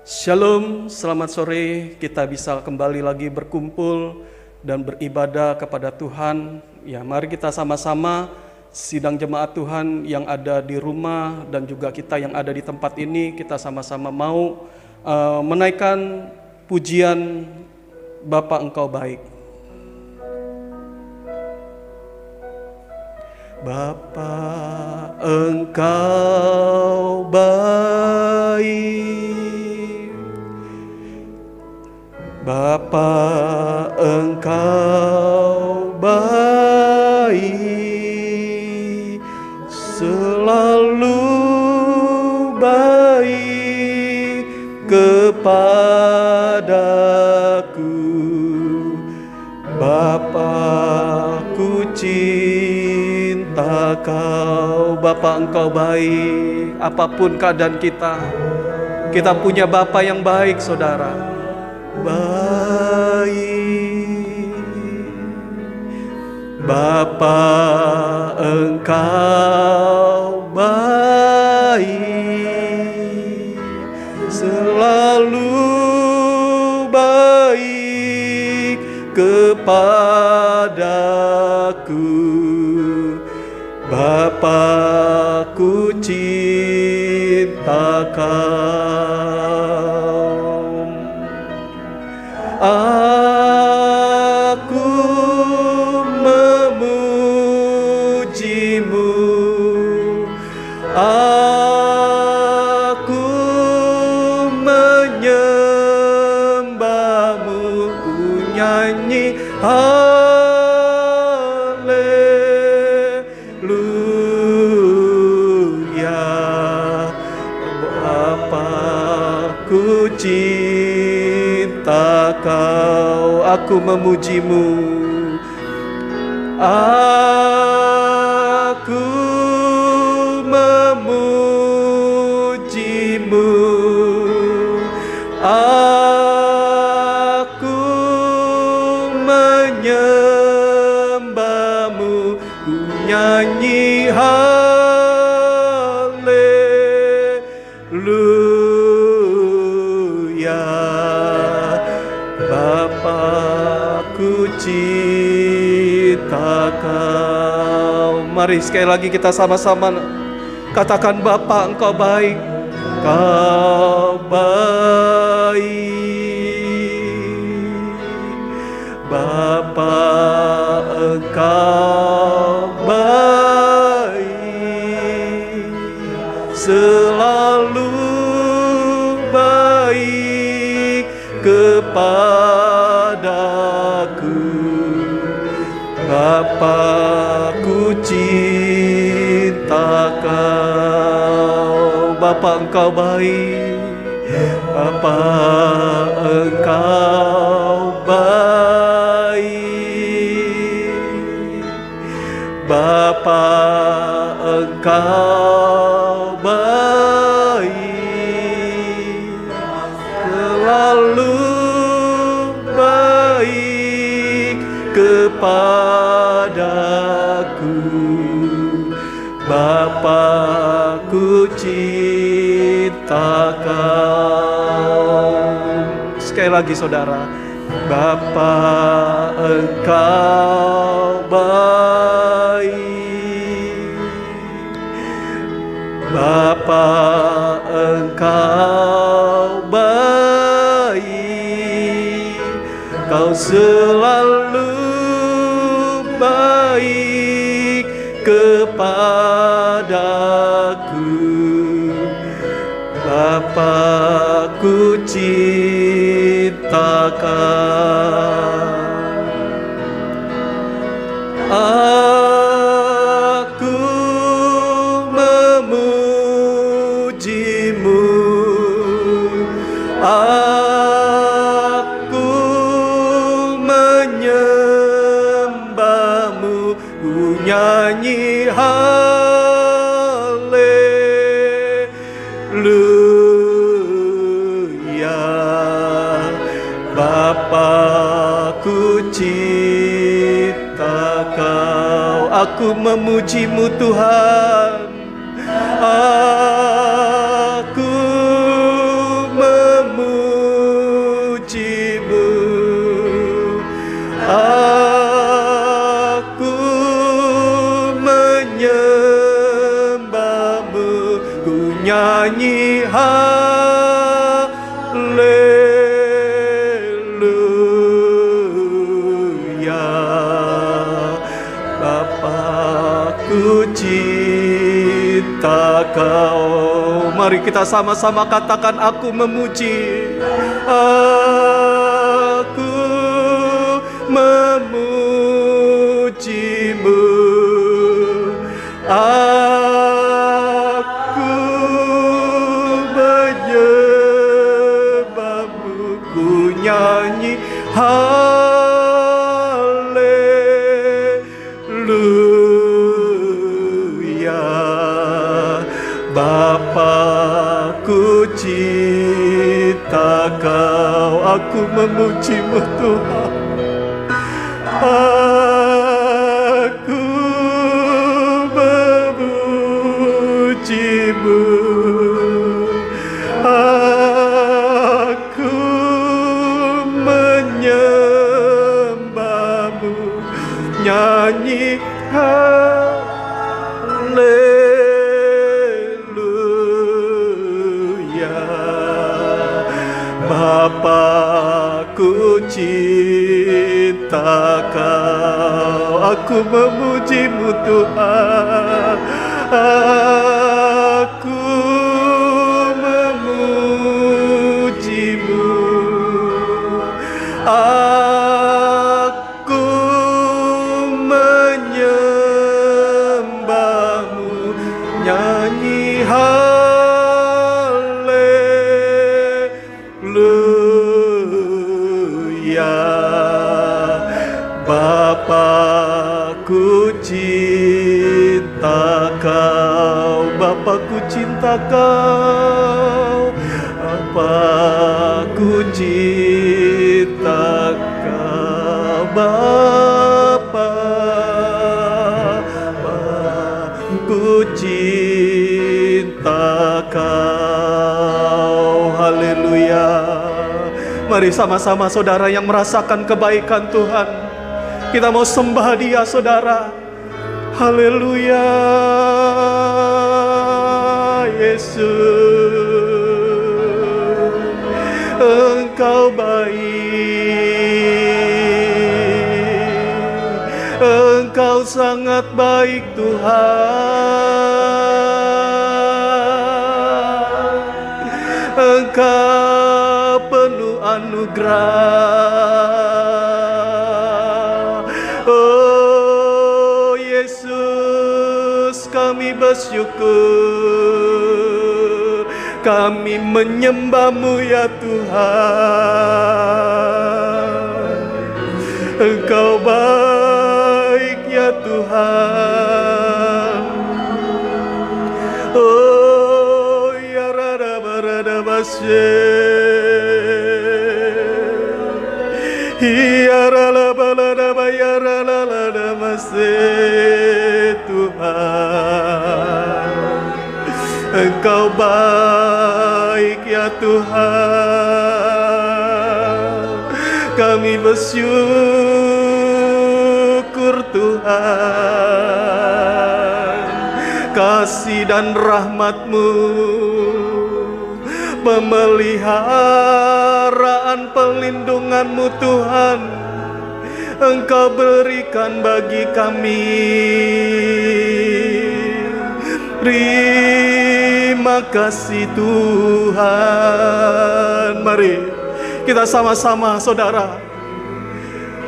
Shalom, selamat sore. Kita bisa kembali lagi berkumpul dan beribadah kepada Tuhan. Ya, mari kita sama-sama sidang jemaat Tuhan yang ada di rumah dan juga kita yang ada di tempat ini, kita sama-sama mau menaikkan pujian Bapa Engkau baik. Bapa Engkau baik, Bapa Engkau baik, selalu baik kepadaku. Bapa, ku cinta Kau. Bapa Engkau baik, apapun keadaan kita punya Bapa yang baik, saudara. Baik, Bapa Engkau baik, selalu baik kepadaku. Bapa, ku cinta Kau. Aku memuji-Mu, aku menyembah-Mu, ku nyanyi haleluya. Bapa, ku cinta Kau, aku memuji-Mu, aku memuji-Mu, aku menyembah-Mu, ku nyanyi haleluya. Bapa, ku cinta Kau. Mari sekali lagi kita sama-sama katakan, Bapa Engkau baik, Kau baik. Bapa Engkau baik, selalu baik kepadaku. Bapa, ku cinta Kau. Bapa Engkau baik, Bapa Engkau baik, Bapa Engkau baik, selalu baik kepadaku. Bapa, ku cinta Kau. Sekali lagi saudara, Bapa Engkau baik, Bapa Engkau baik, Kau selalu baik kepadaku. Bapa, ku cinta Kau. Aku memuji-Mu, aku menyembah-Mu, ku nyanyi haleluya. Bapa, ku cinta Kau. Aku memuji-Mu Tuhan, aku memuji haleluya. Bapakku cinta Kau. Mari kita sama-sama katakan, aku memuji, aku memujimu, aku menyembahmu. Ku nyanyi haleluya. Bapakku cinta Kau, aku memujimu Tuhan. Aku memujimu, aku menyembahmu. Nyanyi haleluya. Bapakku cinta Kau, aku memujimu Tuhan. Aku memujimu, aku menyembahmu. Nyanyi haleluya. Bapakku cinta Kau, Bapakku cinta Kau, Bapakku cinta Kau, Bapa, Bapakku cinta Kau. Haleluya. Mari sama-sama saudara yang merasakan kebaikan Tuhan, kita mau sembah Dia saudara. Haleluya. Yesus, Engkau baik, Engkau sangat baik Tuhan. Engkau penuh anugerah. Oh Yesus, kami bersyukur, kami menyembah-Mu ya Tuhan. Engkau baik ya Tuhan. Oh ya rada basye, ya rala balada bayara lada masye Tuhan. Engkau baik ya Tuhan. Kami bersyukur Tuhan. Kasih dan rahmat-Mu, pemeliharaan perlindungan-Mu Tuhan, Engkau berikan bagi kami. Terima kasih Tuhan. Mari kita sama-sama saudara,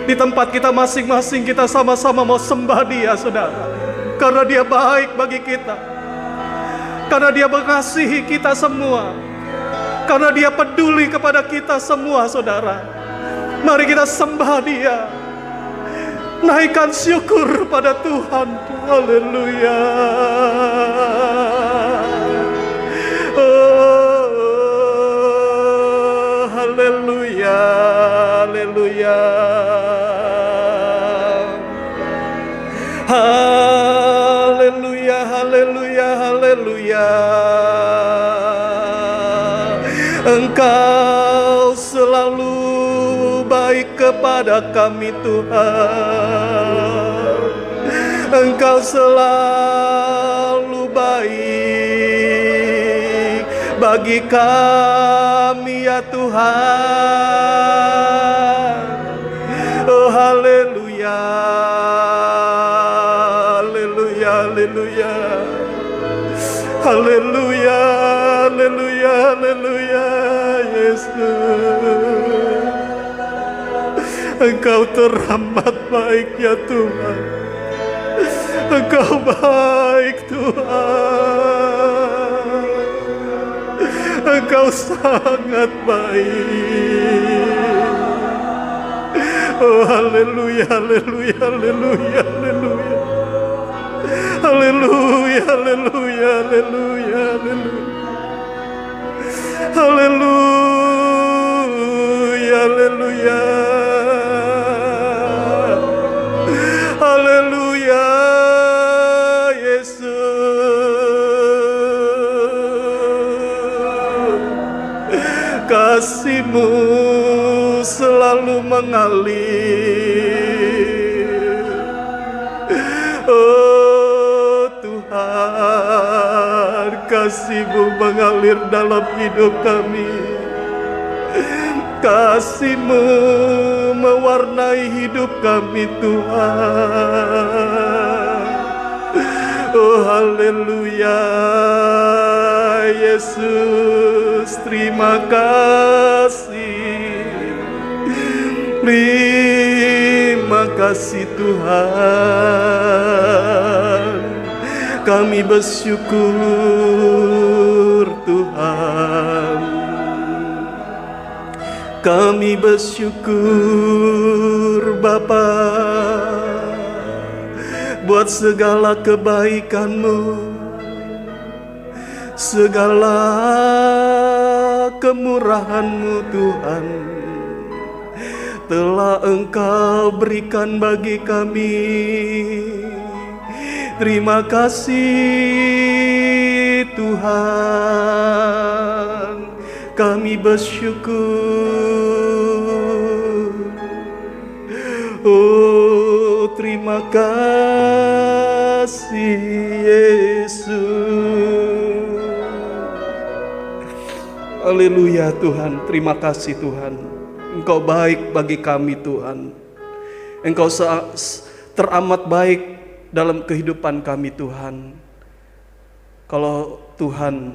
di tempat kita masing-masing, kita sama-sama mau sembah Dia saudara. Karena Dia baik bagi kita, karena Dia mengasihi kita semua, karena Dia peduli kepada kita semua saudara. Mari kita sembah Dia, naikkan syukur pada Tuhan. Haleluya. Oh, haleluya, haleluya. Haleluya, haleluya, haleluya. Engkau selalu baik kepada kami Tuhan. Engkau selalu baik bagi bagi kami ya Tuhan. Oh haleluya, haleluya, haleluya, haleluya, haleluya, haleluya. Yesus, Engkau teramat baik ya Tuhan. Engkau baik Tuhan. Engkau sangat baik. Oh haleluya, haleluya, haleluya, haleluya. Haleluya, haleluya, haleluya, haleluya. Haleluya, haleluya. Haleluya, Yesus. Kasih-Mu selalu mengalir. Oh Tuhan, kasih-Mu mengalir dalam hidup kami. Kasih-Mu mewarnai hidup kami Tuhan. Oh haleluya, Yesus, terima kasih. Terima kasih Tuhan. Kami bersyukur Tuhan. Kami bersyukur Bapa buat segala kebaikan-Mu, segala kemurahan-Mu Tuhan telah Engkau berikan bagi kami. Terima kasih Tuhan. Kami bersyukur. Oh, terima kasih Yesus. Haleluya Tuhan, terima kasih Tuhan. Engkau baik bagi kami Tuhan. Engkau teramat baik dalam kehidupan kami Tuhan. Kalau Tuhan,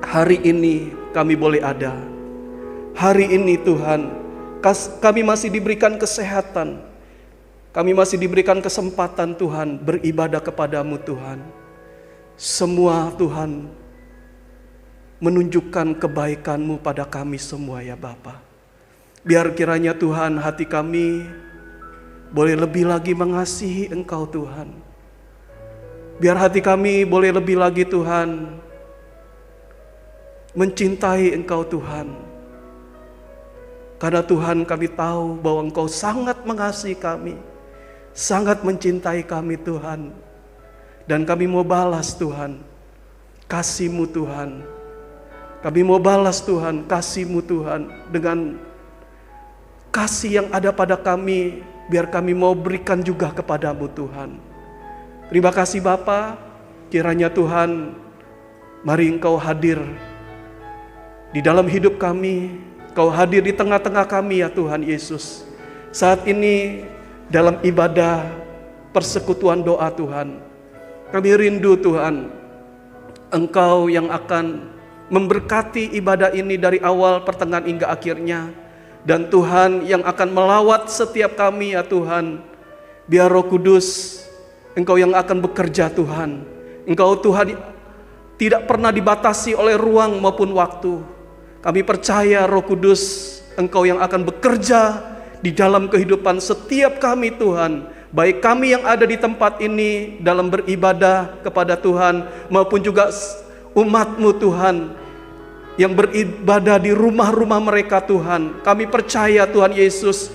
hari ini kami boleh ada. Hari ini Tuhan, kami masih diberikan kesehatan. Kami masih diberikan kesempatan Tuhan beribadah kepadamu Tuhan. Semua Tuhan menunjukkan kebaikan-Mu pada kami semua ya Bapa. Biar kiranya Tuhan hati kami boleh lebih lagi mengasihi Engkau Tuhan. Biar hati kami boleh lebih lagi Tuhan mencintai Engkau Tuhan. Karena Tuhan kami tahu bahwa Engkau sangat mengasihi kami, sangat mencintai kami Tuhan. Dan kami mau balas Tuhan kasih-Mu Tuhan. Kami mau balas Tuhan kasih-Mu Tuhan dengan kasih yang ada pada kami. Biar kami mau berikan juga kepadamu Tuhan. Terima kasih Bapa. Kiranya Tuhan, mari Engkau hadir di dalam hidup kami. Engkau hadir di tengah-tengah kami ya Tuhan Yesus. Saat ini dalam ibadah persekutuan doa Tuhan, kami rindu Tuhan, Engkau yang akan memberkati ibadah ini dari awal, pertengahan hingga akhirnya. Dan Tuhan yang akan melawat setiap kami ya Tuhan. Biar Roh Kudus, Engkau yang akan bekerja Tuhan. Engkau Tuhan tidak pernah dibatasi oleh ruang maupun waktu. Kami percaya Roh Kudus, Engkau yang akan bekerja di dalam kehidupan setiap kami Tuhan. Baik kami yang ada di tempat ini dalam beribadah kepada Tuhan, maupun juga umat-Mu Tuhan yang beribadah di rumah-rumah mereka Tuhan. Kami percaya Tuhan Yesus,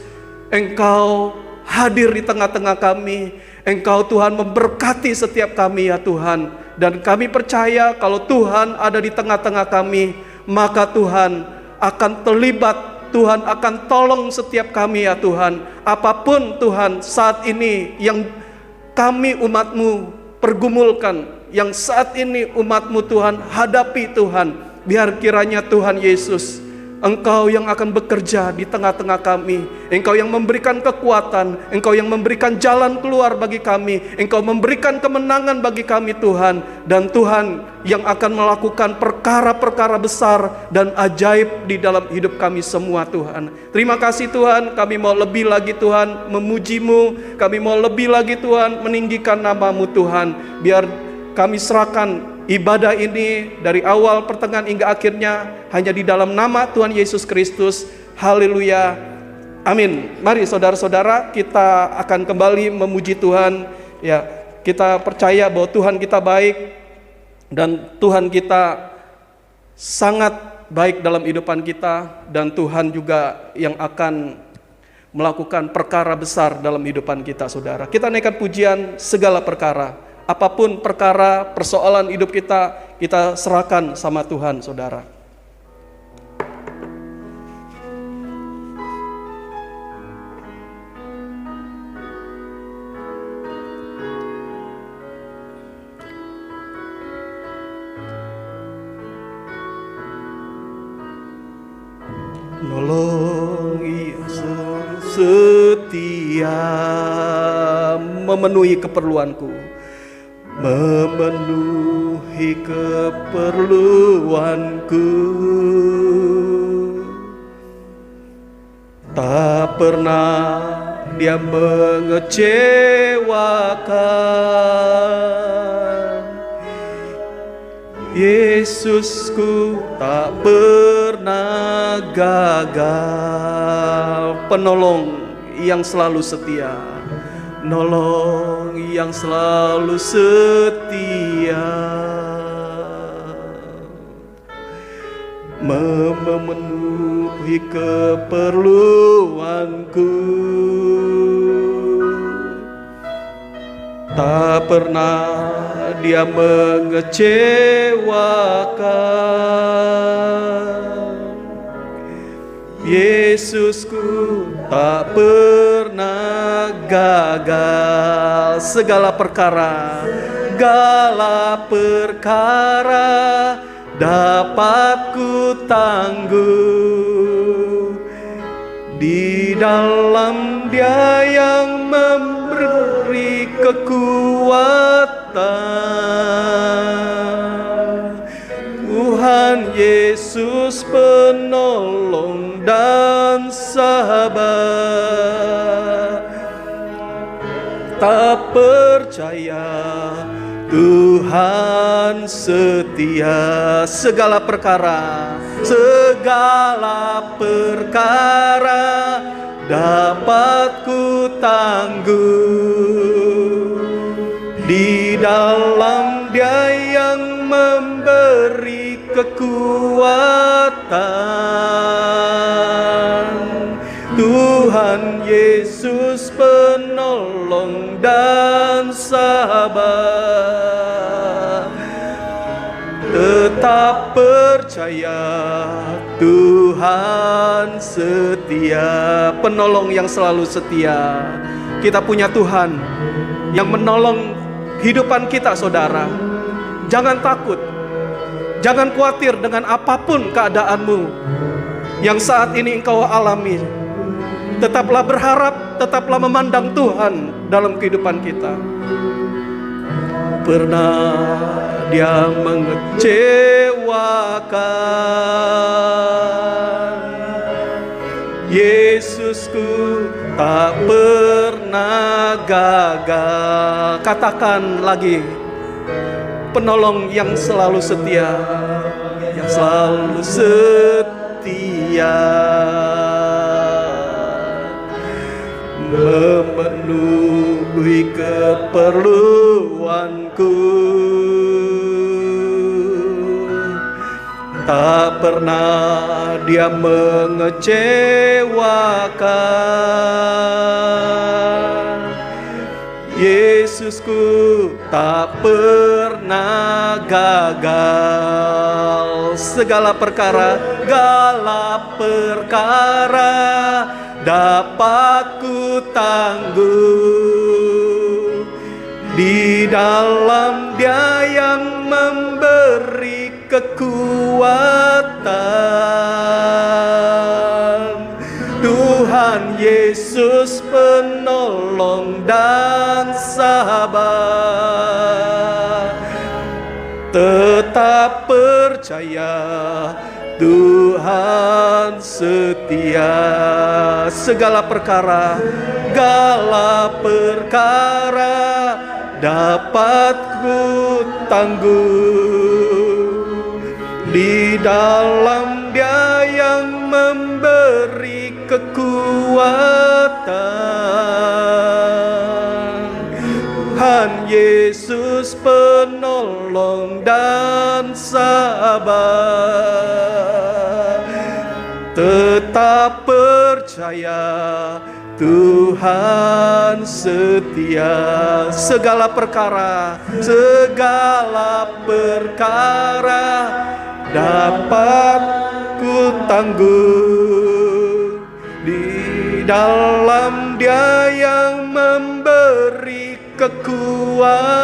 Engkau hadir di tengah-tengah kami. Engkau Tuhan memberkati setiap kami ya Tuhan. Dan kami percaya kalau Tuhan ada di tengah-tengah kami, maka Tuhan akan terlibat, Tuhan akan tolong setiap kami ya Tuhan. Apapun Tuhan saat ini yang kami umat-Mu pergumulkan, yang saat ini umat-Mu Tuhan hadapi Tuhan. Biar kiranya Tuhan Yesus, Engkau yang akan bekerja di tengah-tengah kami. Engkau yang memberikan kekuatan, Engkau yang memberikan jalan keluar bagi kami, Engkau memberikan kemenangan bagi kami Tuhan. Dan Tuhan yang akan melakukan perkara-perkara besar dan ajaib di dalam hidup kami semua Tuhan. Terima kasih Tuhan, kami mau lebih lagi Tuhan memuji-Mu, kami mau lebih lagi Tuhan meninggikan nama-Mu Tuhan. Biar kami serahkan ibadah ini dari awal, pertengahan hingga akhirnya hanya di dalam nama Tuhan Yesus Kristus. Haleluya. Amin. Mari saudara-saudara, kita akan kembali memuji Tuhan. Ya, kita percaya bahwa Tuhan kita baik dan Tuhan kita sangat baik dalam kehidupan kita, dan Tuhan juga yang akan melakukan perkara besar dalam kehidupan kita, saudara. Kita naikkan pujian segala perkara. Apapun perkara, persoalan hidup kita, kita serahkan sama Tuhan, saudara. Nolong Yesus setia memenuhi keperluanku, memenuhi keperluanku. Tak pernah Dia mengecewakan. Yesusku tak pernah gagal. Penolong yang selalu setia, nolong yang selalu setia, memenuhi keperluanku. Tak pernah Dia mengecewakan. Yesusku tak pernah gagal. Segala perkara dapat ku tangguh di dalam Dia yang memberi kekuatan. Tuhan Yesus penolong dan sahabat. Tak percaya Tuhan setia. Segala perkara dapat ku tangguh di dalam Dia yang memberi kekuatan. Tuhan Yesus penolong dan sahabat. Tetap percaya Tuhan setia, penolong yang selalu setia. Kita punya Tuhan yang menolong kehidupan kita, saudara. Jangan takut, jangan khawatir dengan apapun keadaanmu yang saat ini engkau alami. Tetaplah berharap, tetaplah memandang Tuhan dalam kehidupan kita. Pernah Dia mengecewakan. Yesusku tak pernah gagal. Katakan lagi, penolong yang selalu setia, yang selalu setia, memenuhi keperluanku. Tak pernah Dia mengecewakan. Yesusku tak pernah gagal. Segala perkara dapat ku tangguh Di dalam Dia yang memberi kekuatan. Tuhan Yesus penolong dan sahabat. Tetap percaya, Tuhan setia. Segala perkara dapat ku tangguh. Di dalam Dia yang memberi kekuatan. Tuhan Yesus penolong dan sahabat. Tetap percaya, Tuhan setia. Segala perkara dapat ku tangguh. Di dalam Dia yang memberi kekuatan.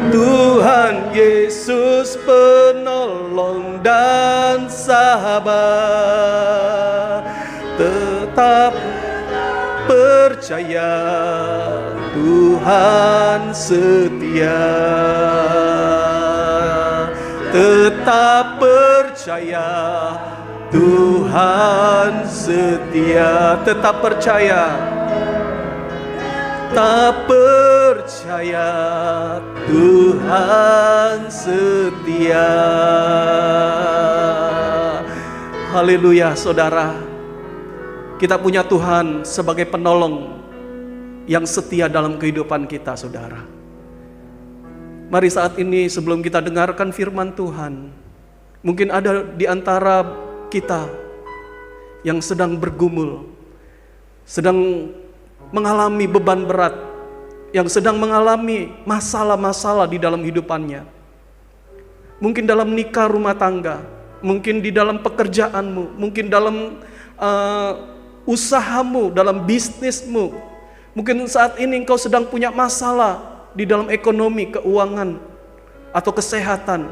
Tuhan Yesus penolong dan sahabat. Tetap percaya, Tuhan setia. Tetap percaya, Tuhan setia. Tetap percaya, tak percaya, Tuhan setia. Haleluya, saudara. Kita punya Tuhan sebagai penolong yang setia dalam kehidupan kita, saudara. Mari saat ini sebelum kita dengarkan firman Tuhan, mungkin ada di antara kita yang sedang bergumul, sedang mengalami beban berat, yang sedang mengalami masalah-masalah di dalam hidupannya. Mungkin dalam nikah rumah tangga, mungkin di dalam pekerjaanmu, mungkin dalam usahamu, dalam bisnismu. Mungkin saat ini engkau sedang punya masalah di dalam ekonomi, keuangan, atau kesehatan.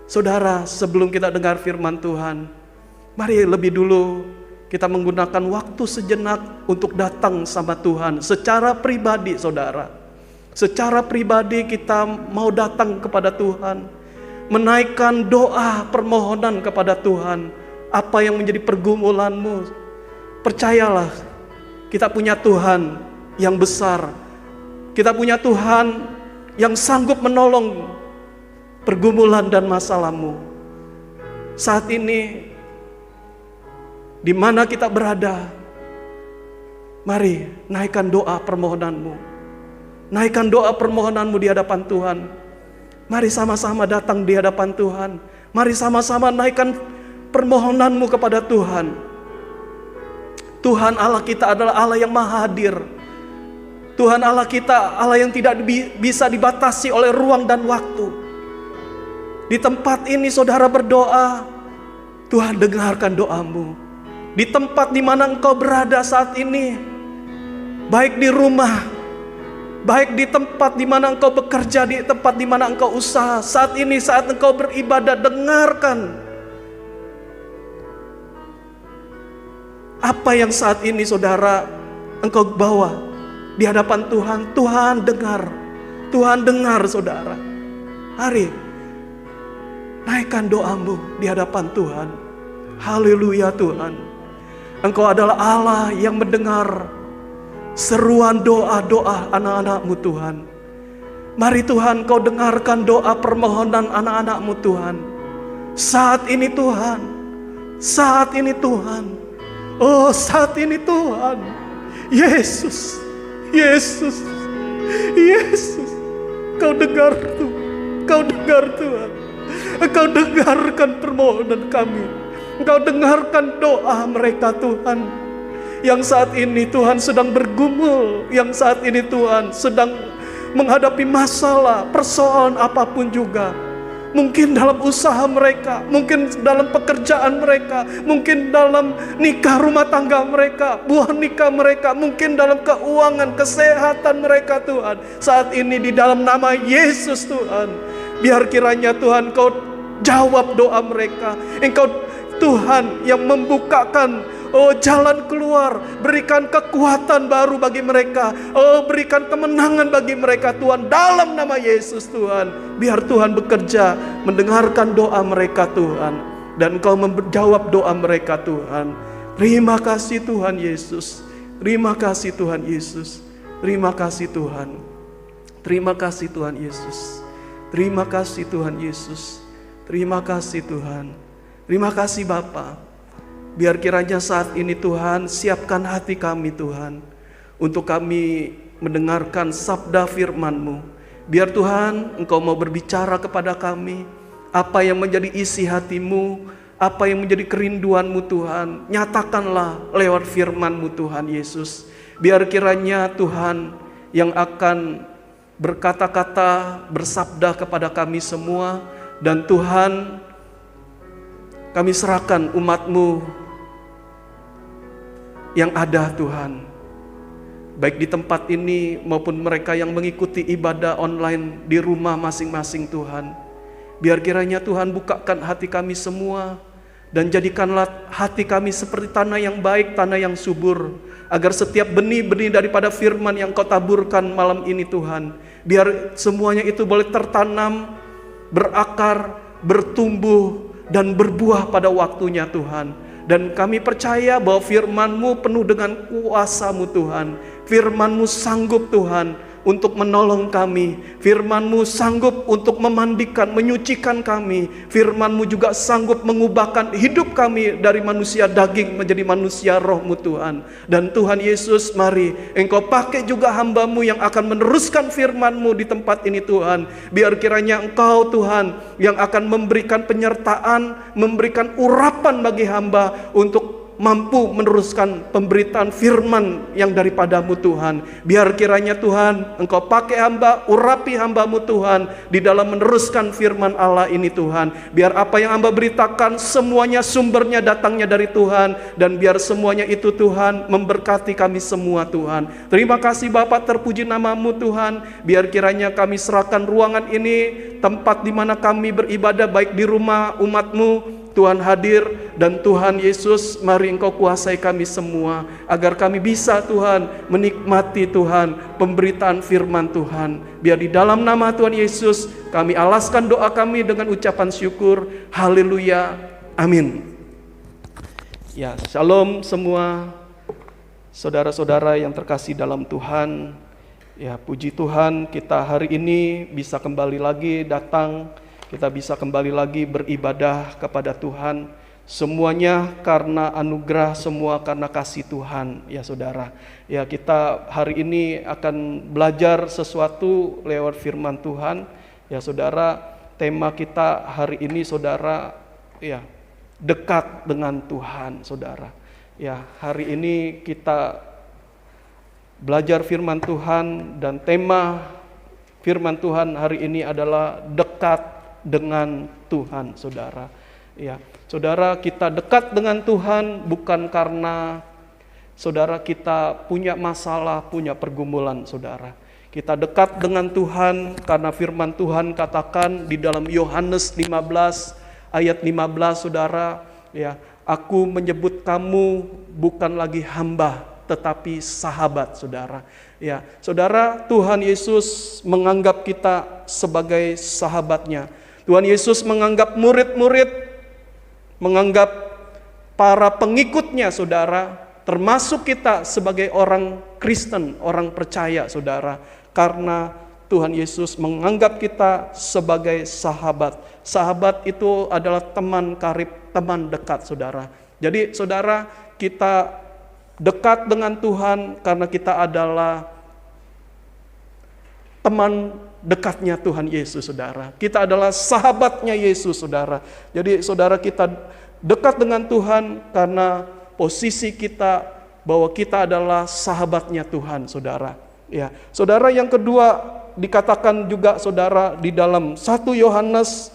Saudara, sebelum kita dengar firman Tuhan, mari lebih dulu kita menggunakan waktu sejenak untuk datang sama Tuhan secara pribadi, saudara. Secara pribadi kita mau datang kepada Tuhan, menaikkan doa permohonan kepada Tuhan. Apa yang menjadi pergumulanmu, percayalah, kita punya Tuhan yang besar. Kita punya Tuhan yang sanggup menolong pergumulan dan masalahmu. Saat ini, di mana kita berada, mari naikkan doa permohonanmu. Naikkan doa permohonanmu di hadapan Tuhan. Mari sama-sama datang di hadapan Tuhan. Mari sama-sama naikkan permohonanmu kepada Tuhan. Tuhan Allah kita adalah Allah yang maha hadir. Tuhan Allah kita Allah yang tidak bisa dibatasi oleh ruang dan waktu. Di tempat ini saudara berdoa, Tuhan dengarkan doamu. Di tempat di mana engkau berada saat ini, baik di rumah, baik di tempat di mana engkau bekerja, di tempat di mana engkau usaha, saat ini saat engkau beribadah, dengarkan apa yang saat ini saudara engkau bawa di hadapan Tuhan. Tuhan dengar, Tuhan dengar saudara. Hari naikkan doamu di hadapan Tuhan. Haleluya Tuhan. Engkau adalah Allah yang mendengar seruan doa-doa anak-anakmu Tuhan. Mari Tuhan, Kau dengarkan doa permohonan anak-anakmu Tuhan. Saat ini Tuhan, saat ini Tuhan. Oh saat ini Tuhan. Yesus, Yesus, Yesus. Kau dengar Tuhan, Kau dengar Tuhan. Engkau dengarkan permohonan kami. Engkau dengarkan doa mereka Tuhan. Yang saat ini Tuhan sedang bergumul. Yang saat ini Tuhan sedang menghadapi masalah, persoalan apapun juga. Mungkin dalam usaha mereka, mungkin dalam pekerjaan mereka, mungkin dalam nikah rumah tangga mereka, buah nikah mereka, mungkin dalam keuangan, kesehatan mereka Tuhan. Saat ini di dalam nama Yesus Tuhan, biar kiranya Tuhan Kau jawab doa mereka. Engkau Tuhan yang membukakan jalan keluar, berikan kekuatan baru bagi mereka, berikan kemenangan bagi mereka Tuhan, dalam nama Yesus Tuhan. Biar Tuhan bekerja, mendengarkan doa mereka Tuhan, dan Engkau menjawab doa mereka Tuhan. Terima kasih Tuhan Yesus, terima kasih Tuhan Yesus, terima kasih Tuhan, terima kasih Tuhan Yesus, terima kasih Tuhan Yesus, terima kasih Tuhan, terima kasih Bapa. Biar kiranya saat ini Tuhan, siapkan hati kami Tuhan, untuk kami mendengarkan sabda firman-Mu. Biar Tuhan Engkau mau berbicara kepada kami, apa yang menjadi isi hati-Mu, apa yang menjadi kerinduan-Mu Tuhan, nyatakanlah lewat firman-Mu Tuhan Yesus. Biar kiranya Tuhan yang akan berkata-kata, bersabda kepada kami semua, dan Tuhan kami serahkan umat-Mu yang ada Tuhan, baik di tempat ini maupun mereka yang mengikuti ibadah online di rumah masing-masing Tuhan. Biar kiranya Tuhan bukakan hati kami semua, dan jadikanlah hati kami seperti tanah yang baik, tanah yang subur, agar setiap benih-benih daripada firman yang Kau taburkan malam ini Tuhan, biar semuanya itu boleh tertanam, berakar, bertumbuh, dan berbuah pada waktunya Tuhan. Dan kami percaya bahwa firman-Mu penuh dengan kuasa-Mu Tuhan. Firman-Mu sanggup Tuhan untuk menolong kami. Firman-Mu sanggup untuk memandikan, menyucikan kami. Firman-Mu juga sanggup mengubahkan hidup kami dari manusia daging menjadi manusia roh-Mu Tuhan. Dan Tuhan Yesus, mari Engkau pakai juga hamba-Mu yang akan meneruskan firman-Mu di tempat ini Tuhan. Biar kiranya Engkau Tuhan yang akan memberikan penyertaan, memberikan urapan bagi hamba untuk mampu meneruskan pemberitaan firman yang daripada-Mu Tuhan. Biar kiranya Tuhan Engkau pakai hamba, urapi hamba-Mu Tuhan di dalam meneruskan firman Allah ini Tuhan. Biar apa yang hamba beritakan semuanya sumbernya datangnya dari Tuhan, dan biar semuanya itu Tuhan memberkati kami semua Tuhan. Terima kasih Bapa, terpuji nama-Mu Tuhan. Biar kiranya kami serahkan ruangan ini, tempat di mana kami beribadah, baik di rumah umat-Mu, Tuhan hadir, dan Tuhan Yesus, mari Engkau kuasai kami semua, agar kami bisa Tuhan menikmati Tuhan pemberitaan firman Tuhan. Biar di dalam nama Tuhan Yesus kami alaskan doa kami dengan ucapan syukur. Haleluya, amin. Ya, shalom semua saudara-saudara yang terkasih dalam Tuhan. Ya, puji Tuhan, kita hari ini bisa kembali lagi datang, kita bisa kembali lagi beribadah kepada Tuhan. Semuanya karena anugerah, semua karena kasih Tuhan ya saudara. Ya, kita hari ini akan belajar sesuatu lewat firman Tuhan. Ya saudara, tema kita hari ini saudara, ya, dekat dengan Tuhan saudara. Ya, hari ini kita belajar firman Tuhan, dan tema firman Tuhan hari ini adalah dekat dengan Tuhan saudara. Ya, saudara, kita dekat dengan Tuhan bukan karena saudara kita punya masalah, punya pergumulan saudara. Kita dekat dengan Tuhan karena firman Tuhan katakan di dalam Yohanes 15 ayat 15 saudara, ya, aku menyebut kamu bukan lagi hamba tetapi sahabat saudara. Ya, saudara, Tuhan Yesus menganggap kita sebagai sahabatnya. Tuhan Yesus menganggap murid-murid, menganggap para pengikutnya saudara, termasuk kita sebagai orang Kristen, orang percaya saudara, karena Tuhan Yesus menganggap kita sebagai sahabat. Sahabat itu adalah teman karib, teman dekat saudara. Jadi saudara, kita dekat dengan Tuhan karena kita adalah teman dekatnya Tuhan Yesus saudara. Kita adalah sahabatnya Yesus saudara. Jadi saudara, kita dekat dengan Tuhan karena posisi kita bahwa kita adalah sahabatnya Tuhan saudara. Ya, saudara, yang kedua dikatakan juga saudara di dalam 1 Yohanes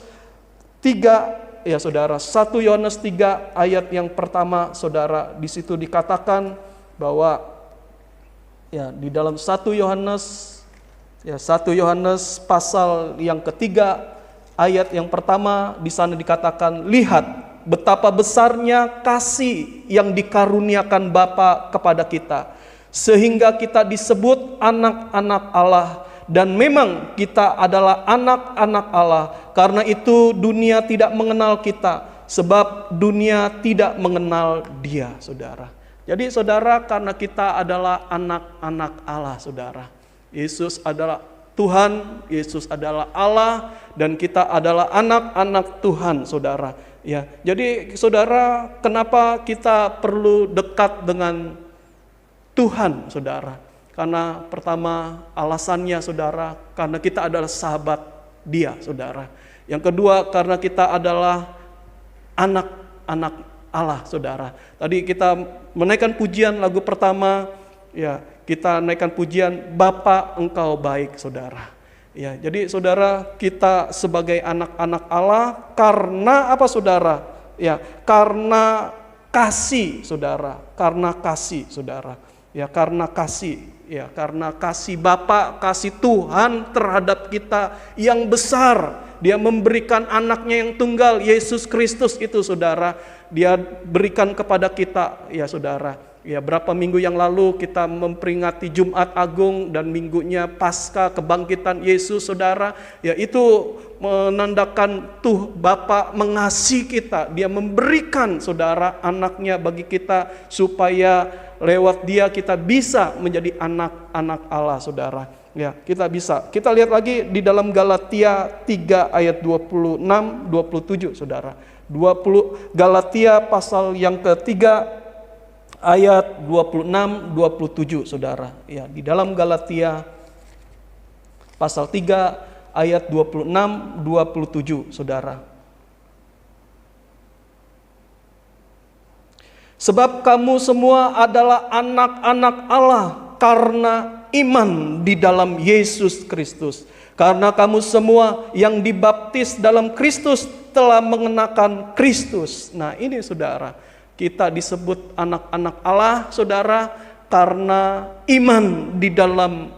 3 ya saudara, 1 Yohanes 3 ayat yang pertama saudara, di situ dikatakan bahwa ya di dalam 1 Yohanes pasal yang ketiga ayat yang pertama, di sana dikatakan, lihat betapa besarnya kasih yang dikaruniakan Bapa kepada kita, sehingga kita disebut anak-anak Allah. Dan memang kita adalah anak-anak Allah. Karena itu dunia tidak mengenal kita, sebab dunia tidak mengenal Dia, saudara. Jadi saudara, karena kita adalah anak-anak Allah, saudara. Yesus adalah Tuhan, Yesus adalah Allah, dan kita adalah anak-anak Tuhan, saudara. Ya, jadi saudara, kenapa kita perlu dekat dengan Tuhan, saudara? Karena pertama alasannya saudara, karena kita adalah sahabat Dia, saudara. Yang kedua, karena kita adalah anak-anak Allah, saudara. Tadi kita menaikkan pujian lagu pertama, ya kita naikkan pujian Bapa Engkau baik, saudara. Ya, jadi saudara, kita sebagai anak-anak Allah karena apa, saudara? Ya, karena kasih, saudara. Karena kasih, saudara. Ya, karena kasih. Ya, karena kasih Bapa, kasih Tuhan terhadap kita yang besar. Dia memberikan anaknya yang tunggal, Yesus Kristus itu, saudara. Dia berikan kepada kita, ya saudara. Ya, berapa minggu yang lalu kita memperingati Jumat Agung dan minggunya Pasca kebangkitan Yesus, saudara. Ya, itu menandakan tuh Bapa mengasihi kita. Dia memberikan, saudara, anaknya bagi kita supaya lewat Dia kita bisa menjadi anak-anak Allah, saudara. Ya, kita bisa. Kita lihat lagi di dalam Galatia 3 ayat 26, 27, saudara. 20 Galatia pasal yang ketiga ayat 26, 27, saudara. Ya, di dalam Galatia pasal 3 ayat 26, 27, saudara. Sebab kamu semua adalah anak-anak Allah karena iman di dalam Yesus Kristus. Karena kamu semua yang dibaptis dalam Kristus telah mengenakan Kristus. Nah, ini saudara, kita disebut anak-anak Allah, saudara, karena iman di dalam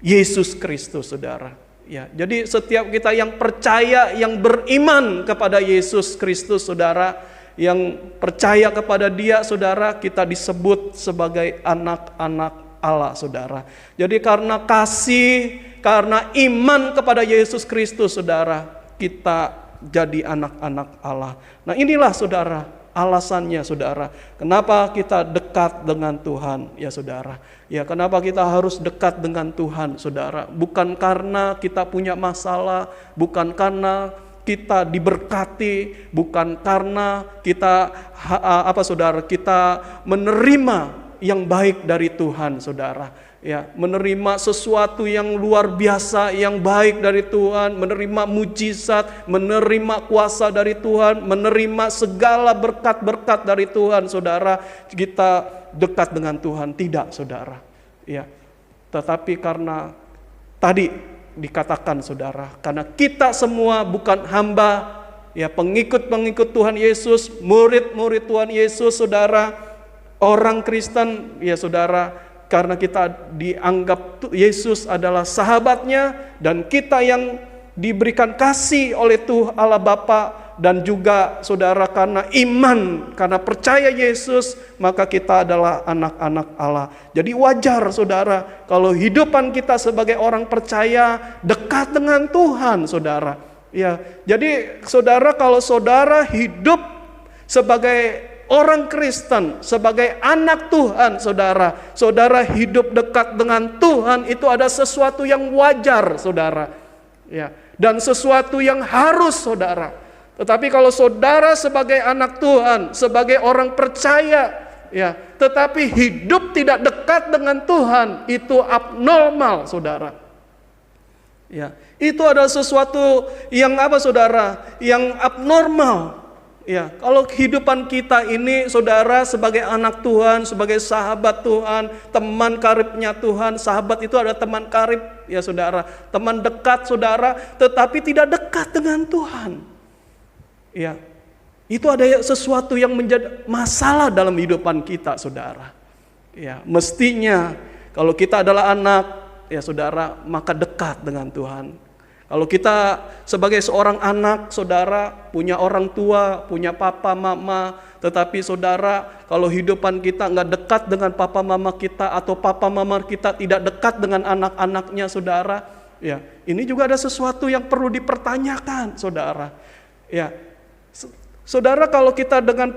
Yesus Kristus, saudara. Ya, jadi setiap kita yang percaya, yang beriman kepada Yesus Kristus, saudara, yang percaya kepada Dia, saudara, kita disebut sebagai anak-anak Allah, saudara. Jadi karena kasih, karena iman kepada Yesus Kristus, saudara, kita jadi anak-anak Allah. Nah, inilah saudara alasannya, saudara, kenapa kita dekat dengan Tuhan, ya saudara. Ya, kenapa kita harus dekat dengan Tuhan, saudara? Bukan karena kita punya masalah, bukan karena kita diberkati, bukan karena kita saudara, kita menerima yang baik dari Tuhan, saudara. Ya, menerima sesuatu yang luar biasa, yang baik dari Tuhan, menerima mujizat, menerima kuasa dari Tuhan, menerima segala berkat-berkat dari Tuhan, saudara. Kita dekat dengan Tuhan, tidak, saudara. Ya, tetapi karena tadi dikatakan, saudara, karena kita semua bukan hamba, ya pengikut-pengikut Tuhan Yesus, murid-murid Tuhan Yesus, saudara, orang Kristen, ya saudara, karena kita dianggap Yesus adalah sahabatnya, dan kita yang diberikan kasih oleh Tuhan Allah Bapa, dan juga saudara karena iman, karena percaya Yesus, maka kita adalah anak-anak Allah. Jadi wajar, saudara, kalau hidupan kita sebagai orang percaya dekat dengan Tuhan, saudara. Ya, jadi saudara, kalau saudara hidup sebagai orang Kristen, sebagai anak Tuhan, saudara, saudara hidup dekat dengan Tuhan, itu ada sesuatu yang wajar, saudara. Ya, dan sesuatu yang harus, saudara. Tetapi kalau saudara sebagai anak Tuhan, sebagai orang percaya, ya, tetapi hidup tidak dekat dengan Tuhan, itu abnormal, saudara. Ya, itu adalah sesuatu yang apa, saudara? Yang abnormal. Ya, kalau kehidupan kita ini, saudara, sebagai anak Tuhan, sebagai sahabat Tuhan, teman karibnya Tuhan, sahabat itu ada teman karib, ya saudara, teman dekat, saudara, tetapi tidak dekat dengan Tuhan. Ya, itu ada sesuatu yang menjadi masalah dalam kehidupan kita, saudara. Ya, mestinya kalau kita adalah anak, ya saudara, maka dekat dengan Tuhan. Kalau kita sebagai seorang anak, saudara, punya orang tua, punya papa, mama, tetapi saudara, kalau kehidupan kita nggak dekat dengan papa, mama kita, atau papa, mama kita tidak dekat dengan anak-anaknya, saudara, ya, ini juga ada sesuatu yang perlu dipertanyakan, saudara. Ya, saudara, kalau kita dengan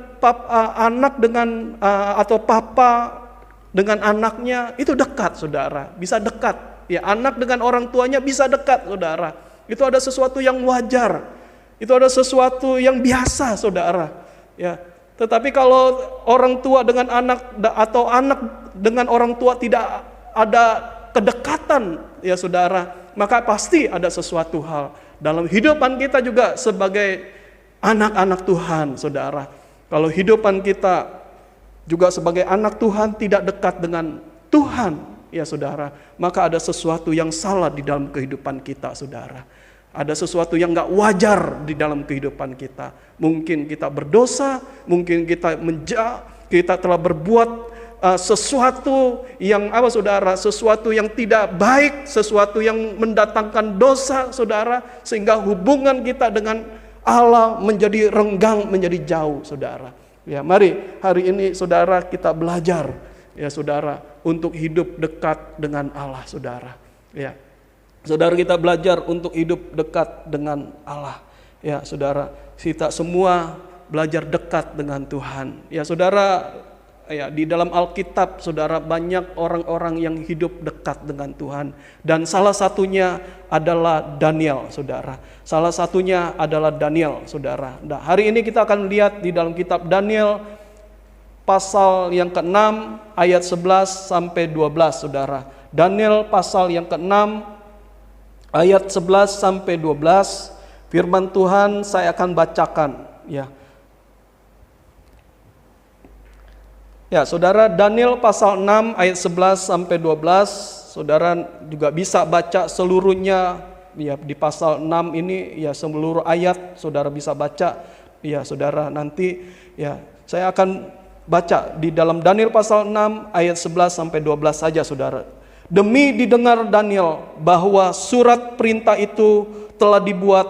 anak dengan atau papa dengan anaknya itu dekat, saudara, bisa dekat. Ya, anak dengan orang tuanya bisa dekat, saudara. Itu ada sesuatu yang wajar. Itu ada sesuatu yang biasa, saudara. Ya, tetapi kalau orang tua dengan anak atau anak dengan orang tua tidak ada kedekatan, ya saudara, maka pasti ada sesuatu hal dalam kehidupan kita juga sebagai anak-anak Tuhan, saudara. Kalau kehidupan kita juga sebagai anak Tuhan tidak dekat dengan Tuhan, ya saudara, maka ada sesuatu yang salah di dalam kehidupan kita, saudara. Ada sesuatu yang gak wajar di dalam kehidupan kita. Mungkin kita berdosa, mungkin kita kita telah berbuat sesuatu yang saudara, sesuatu yang tidak baik, sesuatu yang mendatangkan dosa, saudara, sehingga hubungan kita dengan Allah menjadi renggang, menjadi jauh, saudara. Ya, mari hari ini saudara kita belajar, ya saudara, untuk hidup dekat dengan Allah, saudara. Ya, saudara, kita belajar untuk hidup dekat dengan Allah. Ya, saudara, kita semua belajar dekat dengan Tuhan. Ya, saudara, ya, di dalam Alkitab, saudara, banyak orang-orang yang hidup dekat dengan Tuhan. Dan salah satunya adalah Daniel, saudara. Salah satunya adalah Daniel, saudara. Nah, hari ini kita akan lihat di dalam kitab Daniel pasal yang ke-6 ayat 11 sampai 12, saudara. Daniel pasal yang ke-6 ayat 11 sampai 12, firman Tuhan saya akan bacakan, ya. Ya, saudara, Daniel pasal 6 ayat 11 sampai 12, saudara juga bisa baca seluruhnya, ya, di pasal 6 ini, ya, seluruh ayat saudara bisa baca, ya, saudara. Nanti, ya, saya akan baca di dalam Daniel pasal 6 ayat 11 sampai 12 saja, saudara. Demi didengar Daniel bahwa surat perintah itu telah dibuat,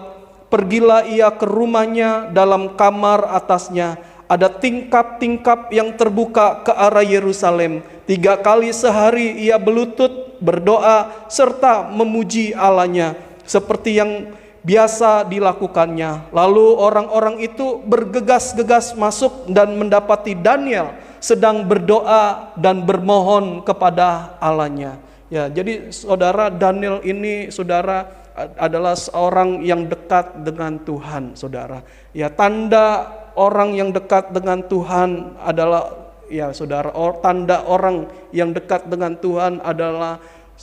pergilah ia ke rumahnya, dalam kamar atasnya ada tingkap-tingkap yang terbuka ke arah Yerusalem. 3 kali sehari ia berlutut, berdoa, serta memuji Allahnya, seperti yang biasa dilakukannya. Lalu orang-orang itu bergegas-gegas masuk dan mendapati Daniel sedang berdoa dan bermohon kepada Allahnya. Ya, jadi saudara, Daniel ini, saudara, adalah seorang yang dekat dengan Tuhan, saudara. Ya, tanda orang yang dekat dengan Tuhan adalah, ya saudara, tanda orang yang dekat dengan Tuhan adalah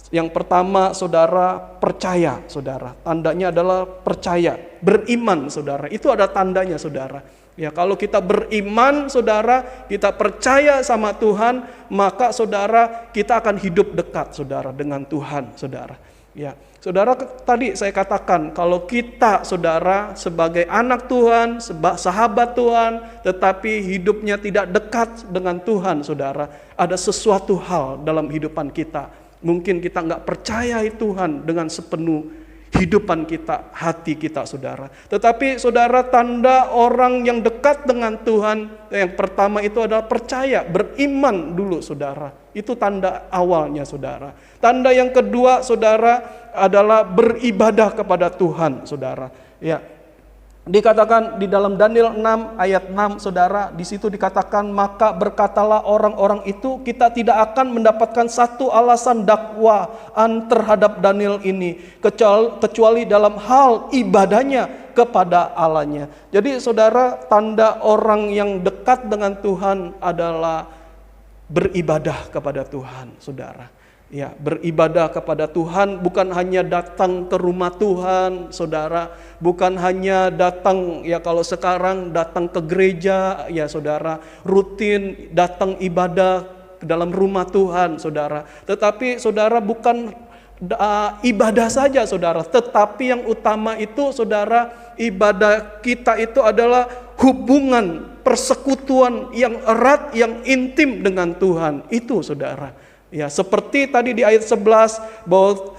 yang pertama, saudara, percaya, saudara. Tandanya adalah percaya, beriman, saudara. Itu ada tandanya, saudara. Ya, kalau kita beriman, saudara, kita percaya sama Tuhan, maka saudara, kita akan hidup dekat, saudara, dengan Tuhan, saudara. Ya, saudara, tadi saya katakan kalau kita, saudara, sebagai anak Tuhan, sahabat Tuhan, tetapi hidupnya tidak dekat dengan Tuhan, saudara, ada sesuatu hal dalam kehidupan kita. Mungkin kita nggak percaya Tuhan dengan sepenuh hidupan kita, hati kita, saudara. Tetapi saudara, tanda orang yang dekat dengan Tuhan, yang pertama itu adalah percaya, beriman dulu, saudara. Itu tanda awalnya, saudara. Tanda yang kedua, saudara, adalah beribadah kepada Tuhan, saudara. Ya, dikatakan di dalam Daniel 6 ayat 6, saudara, di situ dikatakan, maka berkatalah orang-orang itu, kita tidak akan mendapatkan satu alasan dakwaan terhadap Daniel ini, kecuali dalam hal ibadahnya kepada Allahnya. Jadi saudara, tanda orang yang dekat dengan Tuhan adalah beribadah kepada Tuhan, saudara. Ya, beribadah kepada Tuhan bukan hanya datang ke rumah Tuhan, saudara, bukan hanya datang, ya kalau sekarang datang ke gereja, ya saudara, rutin datang ibadah ke dalam rumah Tuhan, saudara. Tetapi saudara, bukan ibadah saja saudara, tetapi yang utama itu saudara, ibadah kita itu adalah hubungan persekutuan yang erat, yang intim dengan Tuhan. Itu saudara. Ya, seperti tadi di ayat 11 bahwa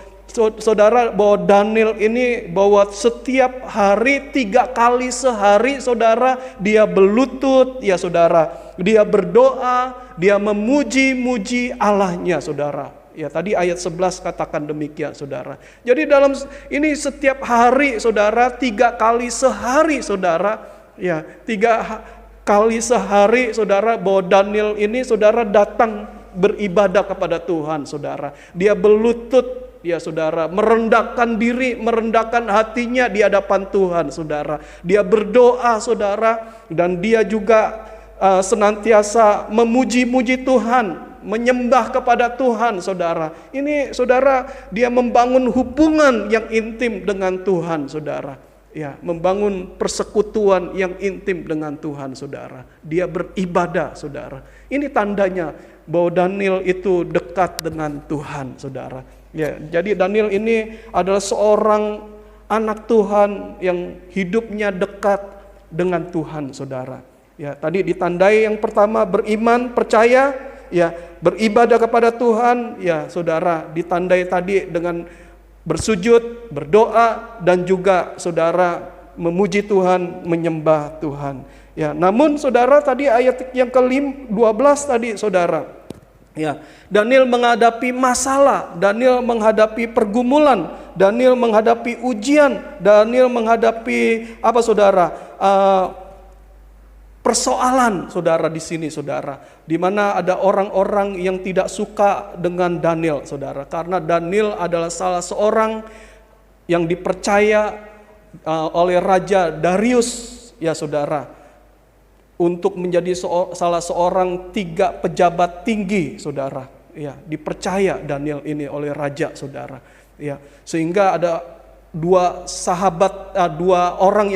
saudara, bahwa Daniel ini bahwa setiap hari 3 kali sehari saudara dia berlutut, ya saudara, dia berdoa, dia memuji-muji Allahnya saudara. Ya, tadi ayat 11 katakan demikian saudara. Jadi dalam ini setiap hari saudara, 3 kali sehari saudara, ya 3 kali sehari saudara, bahwa Daniel ini saudara datang beribadah kepada Tuhan saudara. Dia berlutut, ya saudara, merendahkan diri, merendahkan hatinya di hadapan Tuhan saudara. Dia berdoa saudara, dan dia juga senantiasa memuji-muji Tuhan, menyembah kepada Tuhan saudara. Ini saudara, dia membangun hubungan yang intim dengan Tuhan saudara. Ya, membangun persekutuan yang intim dengan Tuhan saudara. Dia beribadah saudara. Ini tandanya bahwa Daniel itu dekat dengan Tuhan saudara. Ya, jadi Daniel ini adalah seorang anak Tuhan yang hidupnya dekat dengan Tuhan saudara. Ya, tadi ditandai yang pertama beriman, percaya, ya, beribadah kepada Tuhan, ya saudara, ditandai tadi dengan bersujud, berdoa, dan juga saudara memuji Tuhan, menyembah Tuhan. Ya, namun saudara tadi ayat yang ke-12 tadi saudara, ya, Daniel menghadapi masalah, Daniel menghadapi pergumulan, Daniel menghadapi ujian, Daniel menghadapi apa saudara? Persoalan saudara di sini saudara, di mana ada orang-orang yang tidak suka dengan Daniel saudara, karena Daniel adalah salah seorang yang dipercaya oleh Raja Darius, ya saudara, untuk menjadi salah seorang 3 pejabat tinggi saudara. Ya, dipercaya Daniel ini oleh raja saudara. Ya, sehingga ada 2 sahabat, 2 orang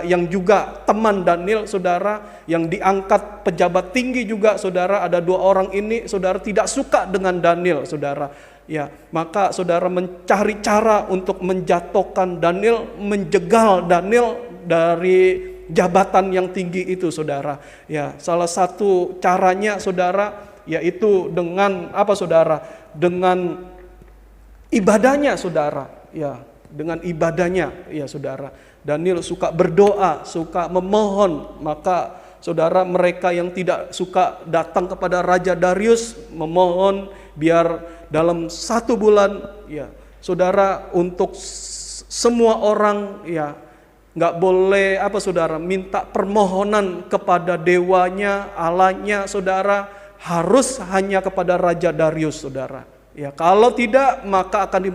yang juga teman Daniel saudara, yang diangkat pejabat tinggi juga saudara. Ada 2 orang ini saudara tidak suka dengan Daniel saudara. Ya, maka saudara mencari cara untuk menjatuhkan Daniel, menjegal Daniel dari jabatan yang tinggi itu saudara. Ya, salah satu caranya saudara yaitu dengan apa saudara? Dengan ibadahnya saudara. Ya, dengan ibadahnya, ya saudara. Daniel suka berdoa, suka memohon. Maka saudara, mereka yang tidak suka datang kepada Raja Darius memohon biar dalam 1 bulan, ya saudara, untuk semua orang, ya nggak boleh apa saudara, minta permohonan kepada dewanya, Allahnya saudara, harus hanya kepada Raja Darius saudara. Ya, kalau tidak maka akan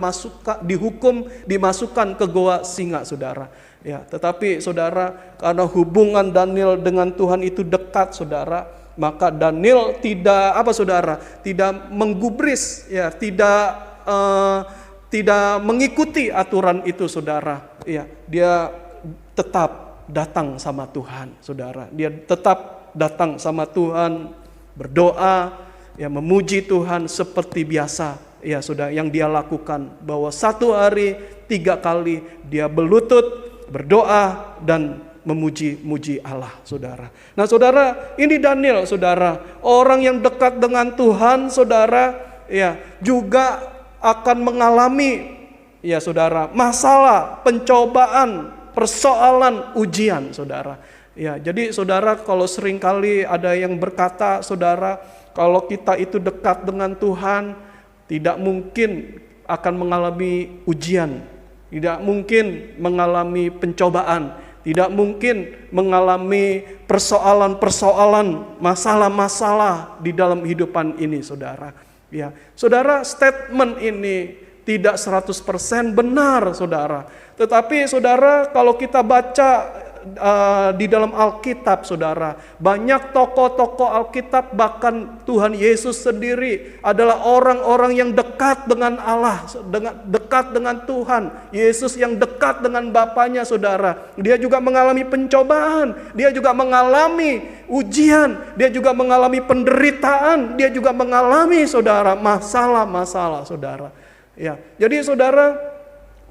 dimasukkan ke goa singa saudara. Ya, tetapi saudara, karena hubungan Daniel dengan Tuhan itu dekat saudara, maka Daniel tidak apa saudara, tidak menggubris, ya, tidak mengikuti aturan itu saudara. Ya, dia tetap datang sama Tuhan saudara. Dia tetap datang sama Tuhan, berdoa, ya, memuji Tuhan seperti biasa, ya sudah, yang dia lakukan, bahwa 1 hari 3 kali dia berlutut, berdoa, dan memuji-muji Allah saudara. Nah saudara, ini Daniel saudara, orang yang dekat dengan Tuhan saudara, ya, juga akan mengalami, ya saudara, masalah, pencobaan, persoalan, ujian saudara. Ya, jadi saudara, kalau seringkali ada yang berkata saudara, kalau kita itu dekat dengan Tuhan, tidak mungkin akan mengalami ujian, tidak mungkin mengalami pencobaan, tidak mungkin mengalami persoalan-persoalan, masalah-masalah di dalam hidupan ini saudara. Ya, saudara, statement ini tidak 100% benar saudara. Tetapi saudara, kalau kita baca di dalam Alkitab saudara, banyak tokoh-tokoh Alkitab, bahkan Tuhan Yesus sendiri adalah orang-orang yang dekat dengan Allah, dekat dengan Tuhan. Yesus yang dekat dengan Bapaknya saudara, dia juga mengalami pencobaan, dia juga mengalami ujian, dia juga mengalami penderitaan, dia juga mengalami saudara masalah-masalah saudara. Ya, jadi saudara,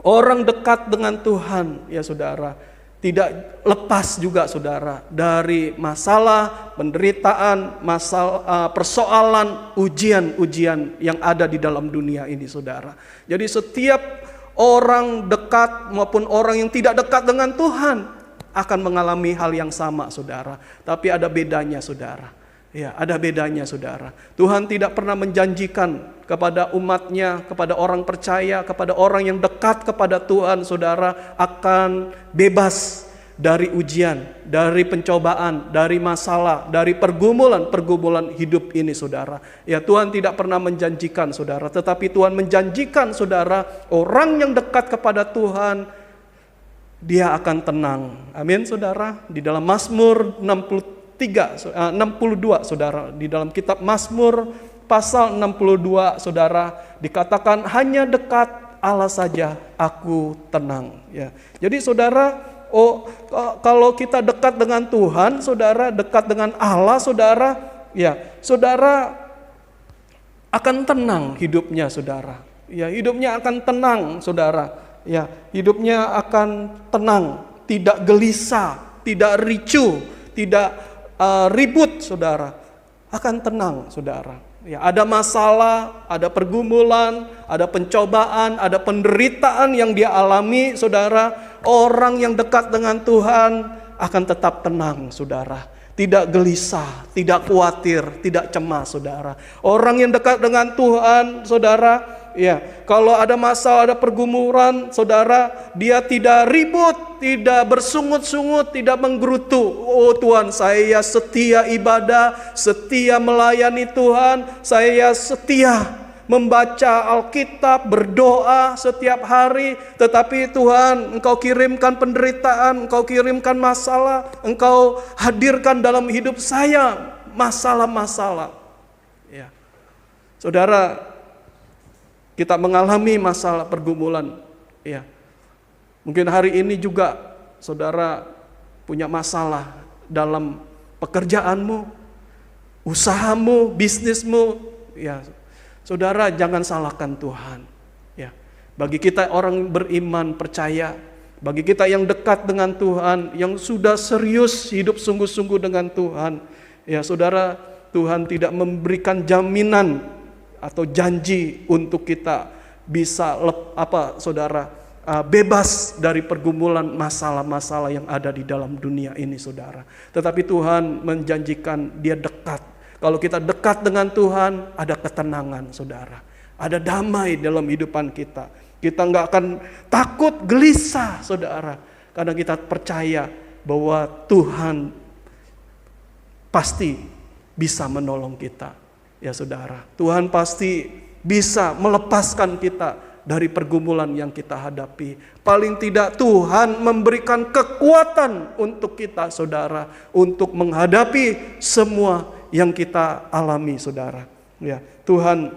orang dekat dengan Tuhan, ya saudara, tidak lepas juga saudara dari masalah, penderitaan, masalah, persoalan, ujian-ujian yang ada di dalam dunia ini saudara. Jadi setiap orang dekat maupun orang yang tidak dekat dengan Tuhan akan mengalami hal yang sama saudara. Tapi ada bedanya saudara. Ya, ada bedanya saudara. Tuhan tidak pernah menjanjikan kepada umatnya, kepada orang percaya, kepada orang yang dekat kepada Tuhan saudara akan bebas dari ujian, dari pencobaan, dari masalah, dari pergumulan hidup ini saudara. Ya, Tuhan tidak pernah menjanjikan saudara, tetapi Tuhan menjanjikan saudara, orang yang dekat kepada Tuhan dia akan tenang. Amin saudara. Di dalam Mazmur 62 saudara, di dalam kitab Mazmur pasal 62 saudara dikatakan hanya dekat Allah saja aku tenang. Ya. Jadi saudara, kalau kita dekat dengan Tuhan, saudara dekat dengan Allah, saudara, ya, saudara akan tenang hidupnya, saudara. Ya, hidupnya akan tenang, saudara. Ya, hidupnya akan tenang, tidak gelisah, tidak ricuh, tidak ribut, saudara. Akan tenang, saudara. Ya, ada masalah, ada pergumulan, ada pencobaan, ada penderitaan yang dia alami, saudara. Orang yang dekat dengan Tuhan akan tetap tenang, saudara. Tidak gelisah, tidak khawatir, tidak cemas, saudara. Orang yang dekat dengan Tuhan, saudara, ya, kalau ada masalah, ada pergumulan, saudara, dia tidak ribut, tidak bersungut-sungut, tidak menggerutu. Oh Tuhan, saya setia ibadah, setia melayani Tuhan, saya setia membaca Alkitab, berdoa setiap hari. Tetapi Tuhan, Engkau kirimkan penderitaan, Engkau kirimkan masalah, Engkau hadirkan dalam hidup saya masalah-masalah. Ya. Saudara, kita mengalami masalah pergumulan. Ya. Mungkin hari ini juga saudara punya masalah dalam pekerjaanmu, usahamu, bisnismu. Ya. Saudara, jangan salahkan Tuhan. Ya. Bagi kita orang beriman percaya, bagi kita yang dekat dengan Tuhan, yang sudah serius hidup sungguh-sungguh dengan Tuhan, ya saudara, Tuhan tidak memberikan jaminan atau janji untuk kita bisa bebas dari pergumulan masalah-masalah yang ada di dalam dunia ini, saudara. Tetapi Tuhan menjanjikan dia dekat. Kalau kita dekat dengan Tuhan, ada ketenangan, saudara. Ada damai dalam hidupan kita. Kita nggak akan takut, gelisah, saudara. Karena kita percaya bahwa Tuhan pasti bisa menolong kita. Ya saudara, Tuhan pasti bisa melepaskan kita dari pergumulan yang kita hadapi. Paling tidak Tuhan memberikan kekuatan untuk kita, saudara, untuk menghadapi semua yang kita alami, saudara. Ya, Tuhan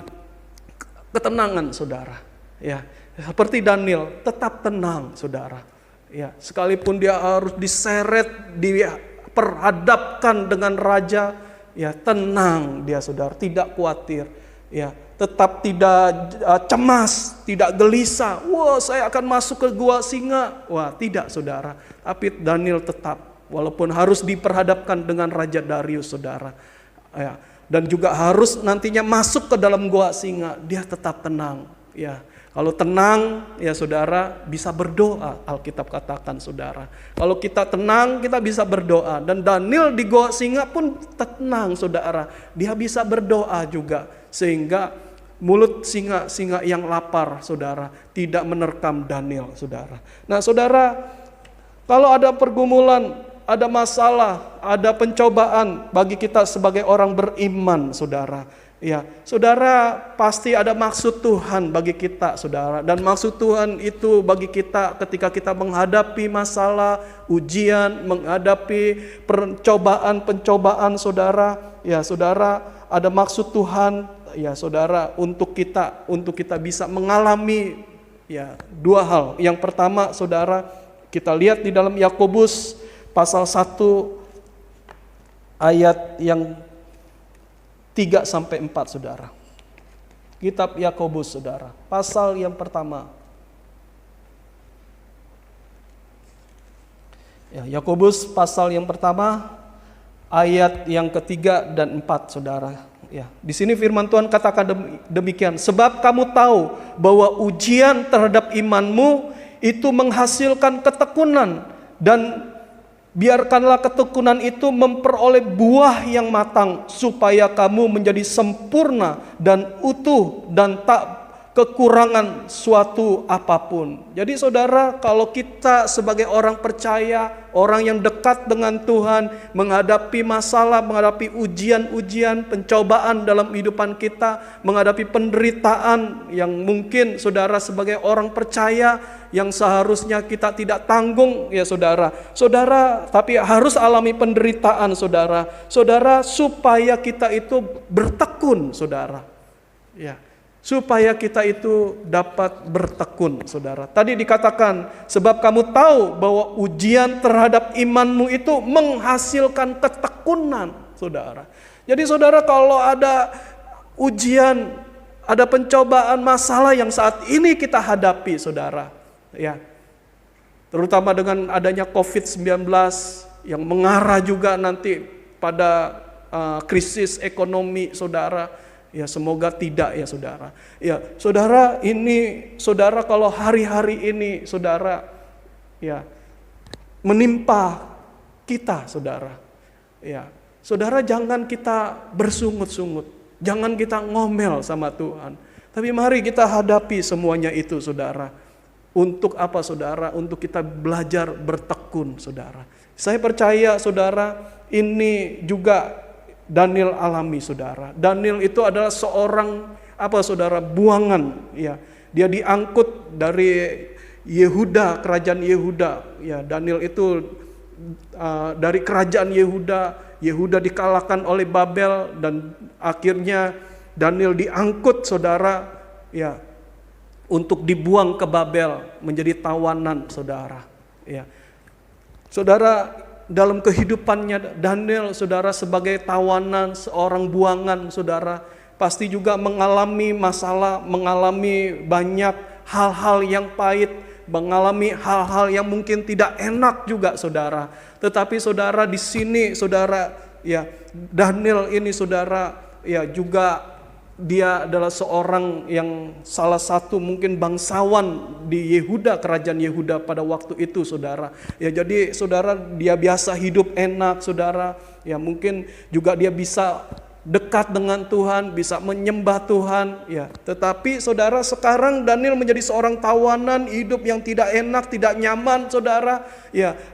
ketenangan, saudara. Ya, seperti Daniel, tetap tenang, saudara. Ya, sekalipun dia harus diseret, diperhadapkan dengan raja, ya tenang dia, saudara, tidak khawatir. Ya, tetap tidak cemas, tidak gelisah. Wah, saya akan masuk ke gua singa. Wah, tidak, saudara. Tapi Daniel tetap, walaupun harus diperhadapkan dengan Raja Darius, saudara. Ya, dan juga harus nantinya masuk ke dalam gua singa, dia tetap tenang. Ya, kalau tenang, ya saudara, bisa berdoa. Alkitab katakan, saudara, kalau kita tenang, kita bisa berdoa. Dan Daniel di gua singa pun tenang, saudara. Dia bisa berdoa juga, sehingga mulut singa yang lapar, saudara, tidak menerkam Daniel, saudara. Nah, saudara, kalau ada pergumulan, ada masalah, ada pencobaan bagi kita sebagai orang beriman, saudara. Ya, saudara, pasti ada maksud Tuhan bagi kita, saudara. Dan maksud Tuhan itu bagi kita ketika kita menghadapi masalah, ujian, menghadapi pencobaan, saudara. Ya, saudara, ada maksud Tuhan, ya saudara, untuk kita bisa mengalami ya dua hal. Yang pertama, saudara, kita lihat di dalam Yakobus pasal 1 ayat yang 3-4, saudara. Kitab Yakobus, saudara, pasal yang pertama. Yakobus pasal yang pertama, ayat yang ketiga dan 4, saudara. Di sini firman Tuhan katakan demikian. Sebab kamu tahu bahwa ujian terhadap imanmu itu menghasilkan ketekunan, dan biarkanlah ketekunan itu memperoleh buah yang matang, supaya kamu menjadi sempurna dan utuh dan tak kekurangan suatu apapun. Jadi saudara, kalau kita sebagai orang percaya, orang yang dekat dengan Tuhan, menghadapi masalah, menghadapi ujian-ujian, pencobaan dalam kehidupan kita, menghadapi penderitaan yang mungkin saudara sebagai orang percaya yang seharusnya kita tidak tanggung, ya saudara. Saudara, tapi harus alami penderitaan, saudara. Saudara, supaya kita itu bertekun, saudara. Supaya kita itu dapat bertekun, saudara. Tadi dikatakan, sebab kamu tahu bahwa ujian terhadap imanmu itu menghasilkan ketekunan, saudara. Jadi saudara, kalau ada ujian, ada pencobaan, masalah yang saat ini kita hadapi, saudara, terutama dengan adanya COVID-19 yang mengarah juga nanti pada krisis ekonomi, saudara. Semoga tidak, ya saudara. Saudara, ini saudara, kalau hari-hari ini saudara menimpa kita, saudara. Saudara, jangan kita bersungut-sungut, jangan kita ngomel sama Tuhan. Tapi mari kita hadapi semuanya itu, saudara. Untuk apa, saudara? Untuk kita belajar bertekun, saudara. Saya percaya, saudara, ini juga Daniel alami, saudara. Daniel itu adalah seorang saudara, buangan. Dia diangkut dari Yehuda, kerajaan Yehuda. Daniel itu dari kerajaan Yehuda. Yehuda dikalahkan oleh Babel, dan akhirnya Daniel diangkut, saudara, untuk dibuang ke Babel, menjadi tawanan, saudara. Saudara, dalam kehidupannya Daniel, saudara, sebagai tawanan, seorang buangan, saudara, pasti juga mengalami masalah, mengalami banyak hal-hal yang pahit, mengalami hal-hal yang mungkin tidak enak juga, saudara. Tetapi saudara, di sini, saudara, Daniel ini, saudara, juga dia adalah seorang yang salah satu mungkin bangsawan di Yehuda, kerajaan Yehuda pada waktu itu, saudara. Jadi saudara, dia biasa hidup enak, saudara. Mungkin juga dia bisa dekat dengan Tuhan, bisa menyembah Tuhan. Tetapi saudara, sekarang Daniel menjadi seorang tawanan, hidup yang tidak enak, tidak nyaman, saudara.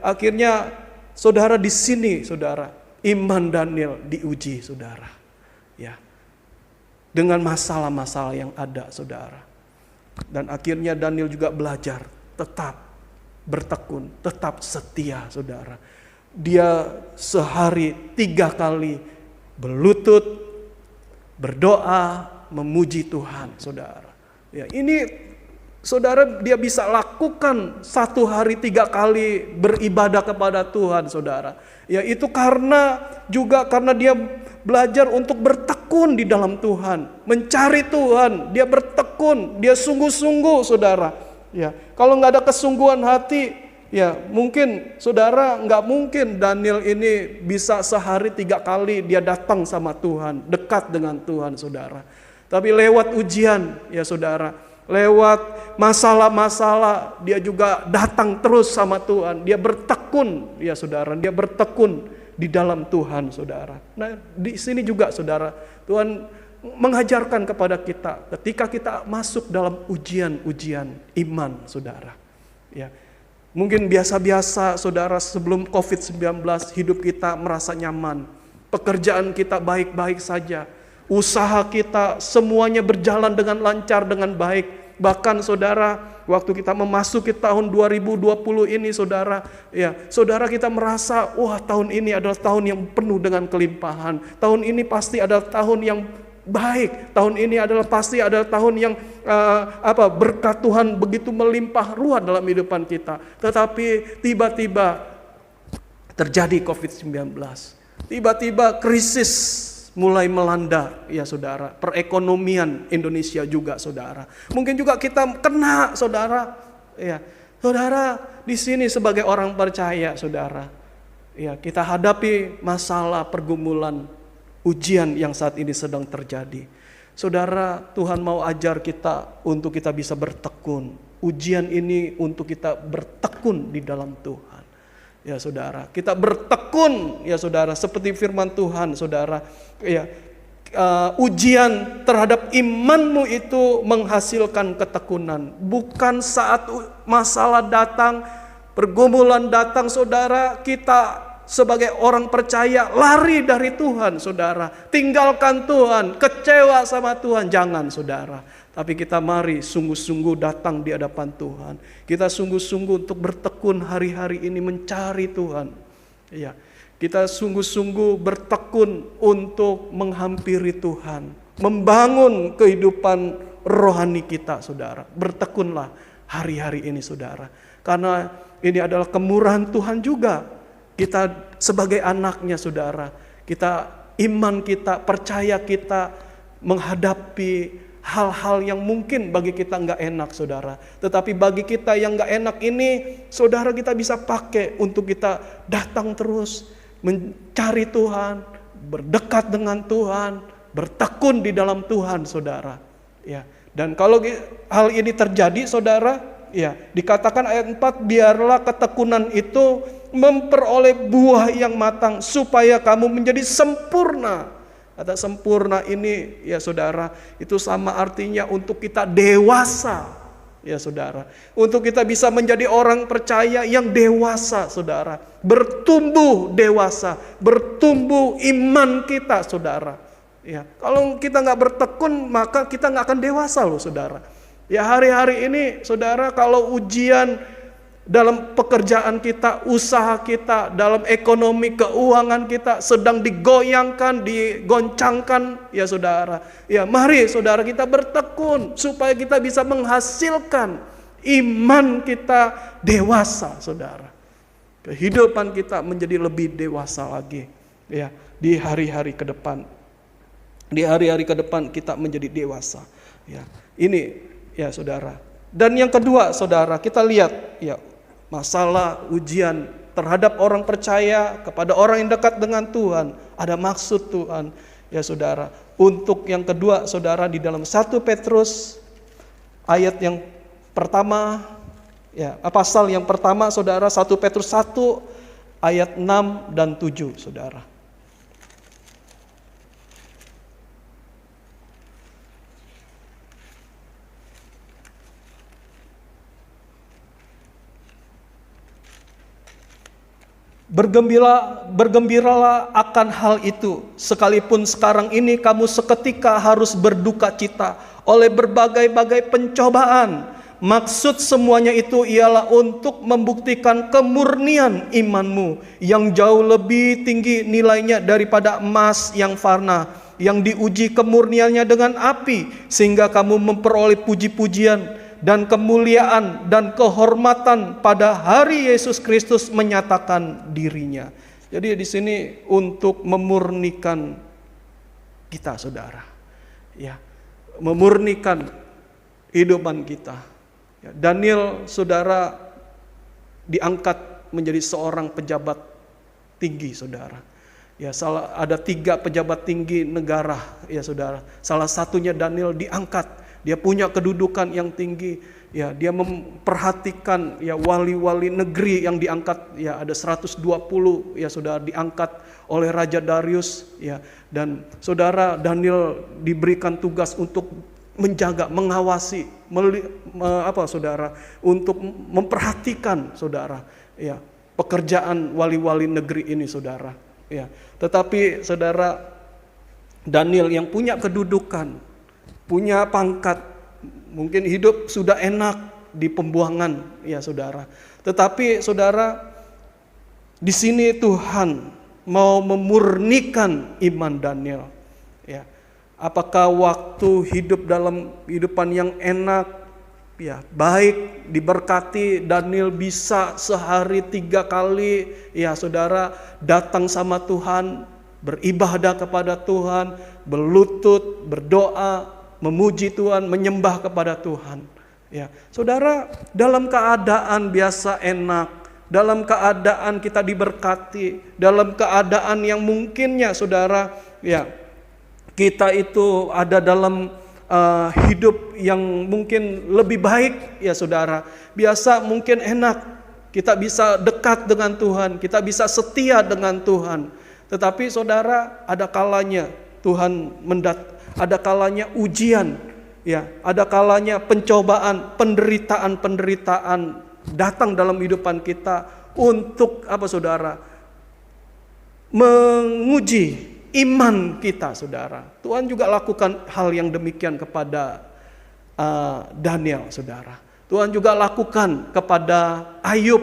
Akhirnya saudara, di sini, saudara, iman Daniel diuji, saudara. Dengan masalah-masalah yang ada, saudara. Dan akhirnya Daniel juga belajar tetap bertekun, tetap setia, saudara. Dia sehari 3 kali berlutut, berdoa, memuji Tuhan, saudara. Ini saudara, dia bisa lakukan 1 hari 3 kali beribadah kepada Tuhan, saudara. Itu karena dia belajar untuk bertekun di dalam Tuhan, mencari Tuhan. Dia bertekun, dia sungguh-sungguh, saudara. Kalau nggak ada kesungguhan hati, mungkin saudara, nggak mungkin Daniel ini bisa sehari 3 kali dia datang sama Tuhan, dekat dengan Tuhan, saudara. Tapi lewat ujian, saudara, lewat masalah-masalah, dia juga datang terus sama Tuhan. Dia bertekun, saudara. Dia bertekun di dalam Tuhan, saudara. Nah, di sini juga, saudara, Tuhan mengajarkan kepada kita ketika kita masuk dalam ujian-ujian iman, saudara. Mungkin biasa-biasa, saudara, sebelum COVID-19 hidup kita merasa nyaman. Pekerjaan kita baik-baik saja. Usaha kita semuanya berjalan dengan lancar, dengan baik. Bahkan saudara, waktu kita memasuki tahun 2020 ini, saudara, saudara, kita merasa, wah, tahun ini adalah tahun yang penuh dengan kelimpahan. Tahun ini pasti adalah tahun yang baik. Tahun ini pasti adalah tahun yang berkat Tuhan begitu melimpah ruah dalam kehidupan kita. Tetapi tiba-tiba terjadi COVID-19. Tiba-tiba krisis mulai melanda ya saudara. Perekonomian Indonesia juga saudara. Mungkin juga kita kena saudara. Ya, saudara di sini sebagai orang percaya saudara. Ya, kita hadapi masalah pergumulan ujian yang saat ini sedang terjadi. Saudara, Tuhan mau ajar kita untuk kita bisa bertekun. Ujian ini untuk kita bertekun di dalam Tuhan. Ya saudara, kita bertekun ya saudara, seperti firman Tuhan saudara. Ya, ujian terhadap imanmu itu menghasilkan ketekunan. Bukan saat masalah datang, pergumulan datang saudara, kita sebagai orang percaya lari dari Tuhan saudara, tinggalkan Tuhan, kecewa sama Tuhan. Jangan saudara, tapi kita mari sungguh-sungguh datang di hadapan Tuhan. Kita sungguh-sungguh untuk bertekun hari-hari ini mencari Tuhan. Ya, kita sungguh-sungguh bertekun untuk menghampiri Tuhan, membangun kehidupan rohani kita saudara. Bertekunlah hari-hari ini saudara, karena ini adalah kemurahan Tuhan juga. Kita sebagai anaknya saudara, kita iman kita, percaya kita menghadapi hal-hal yang mungkin bagi kita nggak enak saudara. Tetapi bagi kita yang nggak enak ini saudara, kita bisa pakai untuk kita datang terus mencari Tuhan, berdekat dengan Tuhan, bertekun di dalam Tuhan saudara. Ya, dan kalau hal ini terjadi saudara, ya dikatakan ayat 4, biarlah ketekunan itu memperoleh buah yang matang supaya kamu menjadi sempurna. Kata sempurna ini ya saudara, itu sama artinya untuk kita dewasa ya saudara. Untuk kita bisa menjadi orang percaya yang dewasa saudara. Bertumbuh dewasa, bertumbuh iman kita saudara. Ya, kalau kita nggak bertekun maka kita nggak akan dewasa loh saudara. Ya hari-hari ini saudara, kalau ujian dalam pekerjaan kita, usaha kita, dalam ekonomi keuangan kita sedang digoyangkan, digoncangkan ya saudara. Ya mari saudara kita bertekun supaya kita bisa menghasilkan iman kita dewasa saudara. Kehidupan kita menjadi lebih dewasa lagi ya di hari-hari ke depan. Di hari-hari ke depan kita menjadi dewasa. Ya, ini ya saudara. Dan yang kedua saudara, kita lihat ya masalah ujian terhadap orang percaya, kepada orang yang dekat dengan Tuhan. Ada maksud Tuhan ya saudara. Untuk yang kedua saudara, di dalam 1 Petrus ayat yang pertama ya, pasal yang pertama saudara, 1 Petrus 1 ayat 6 dan 7 saudara. Bergembiralah akan hal itu, sekalipun sekarang ini kamu seketika harus berduka cita oleh berbagai-bagai pencobaan. Maksud semuanya itu ialah untuk membuktikan kemurnian imanmu yang jauh lebih tinggi nilainya daripada emas yang fana, yang diuji kemurniannya dengan api, sehingga kamu memperoleh puji-pujian dan kemuliaan dan kehormatan pada hari Yesus Kristus menyatakan dirinya. Jadi di sini untuk memurnikan kita saudara. Ya, memurnikan kehidupan kita. Ya, Daniel saudara diangkat menjadi seorang pejabat tinggi saudara. Ya, ada 3 pejabat tinggi negara ya saudara. Salah satunya Daniel diangkat. Dia punya kedudukan yang tinggi, ya dia memperhatikan ya wali-wali negeri yang diangkat, ya ada 120 ya saudara diangkat oleh Raja Darius ya. Dan saudara, Daniel diberikan tugas untuk menjaga, mengawasi saudara, untuk memperhatikan saudara ya pekerjaan wali-wali negeri ini saudara ya. Tetapi saudara, Daniel yang punya kedudukan, punya pangkat, mungkin hidup sudah enak di pembuangan ya saudara. Tetapi saudara, di sini Tuhan mau memurnikan iman Daniel. Ya, apakah waktu hidup dalam kehidupan yang enak, ya baik, diberkati, Daniel bisa sehari 3 kali ya saudara datang sama Tuhan beribadah kepada Tuhan, berlutut, berdoa, memuji Tuhan, menyembah kepada Tuhan. Ya, saudara, dalam keadaan biasa enak, dalam keadaan kita diberkati, dalam keadaan yang mungkinnya saudara, ya, kita itu ada dalam hidup yang mungkin lebih baik, ya saudara. Biasa mungkin enak, kita bisa dekat dengan Tuhan, kita bisa setia dengan Tuhan. Tetapi saudara, ada kalanya Tuhan ada kalanya ujian, ya, ada kalanya pencobaan, penderitaan datang dalam kehidupan kita untuk apa saudara? Menguji iman kita saudara. Tuhan juga lakukan hal yang demikian kepada Daniel saudara. Tuhan juga lakukan kepada Ayub.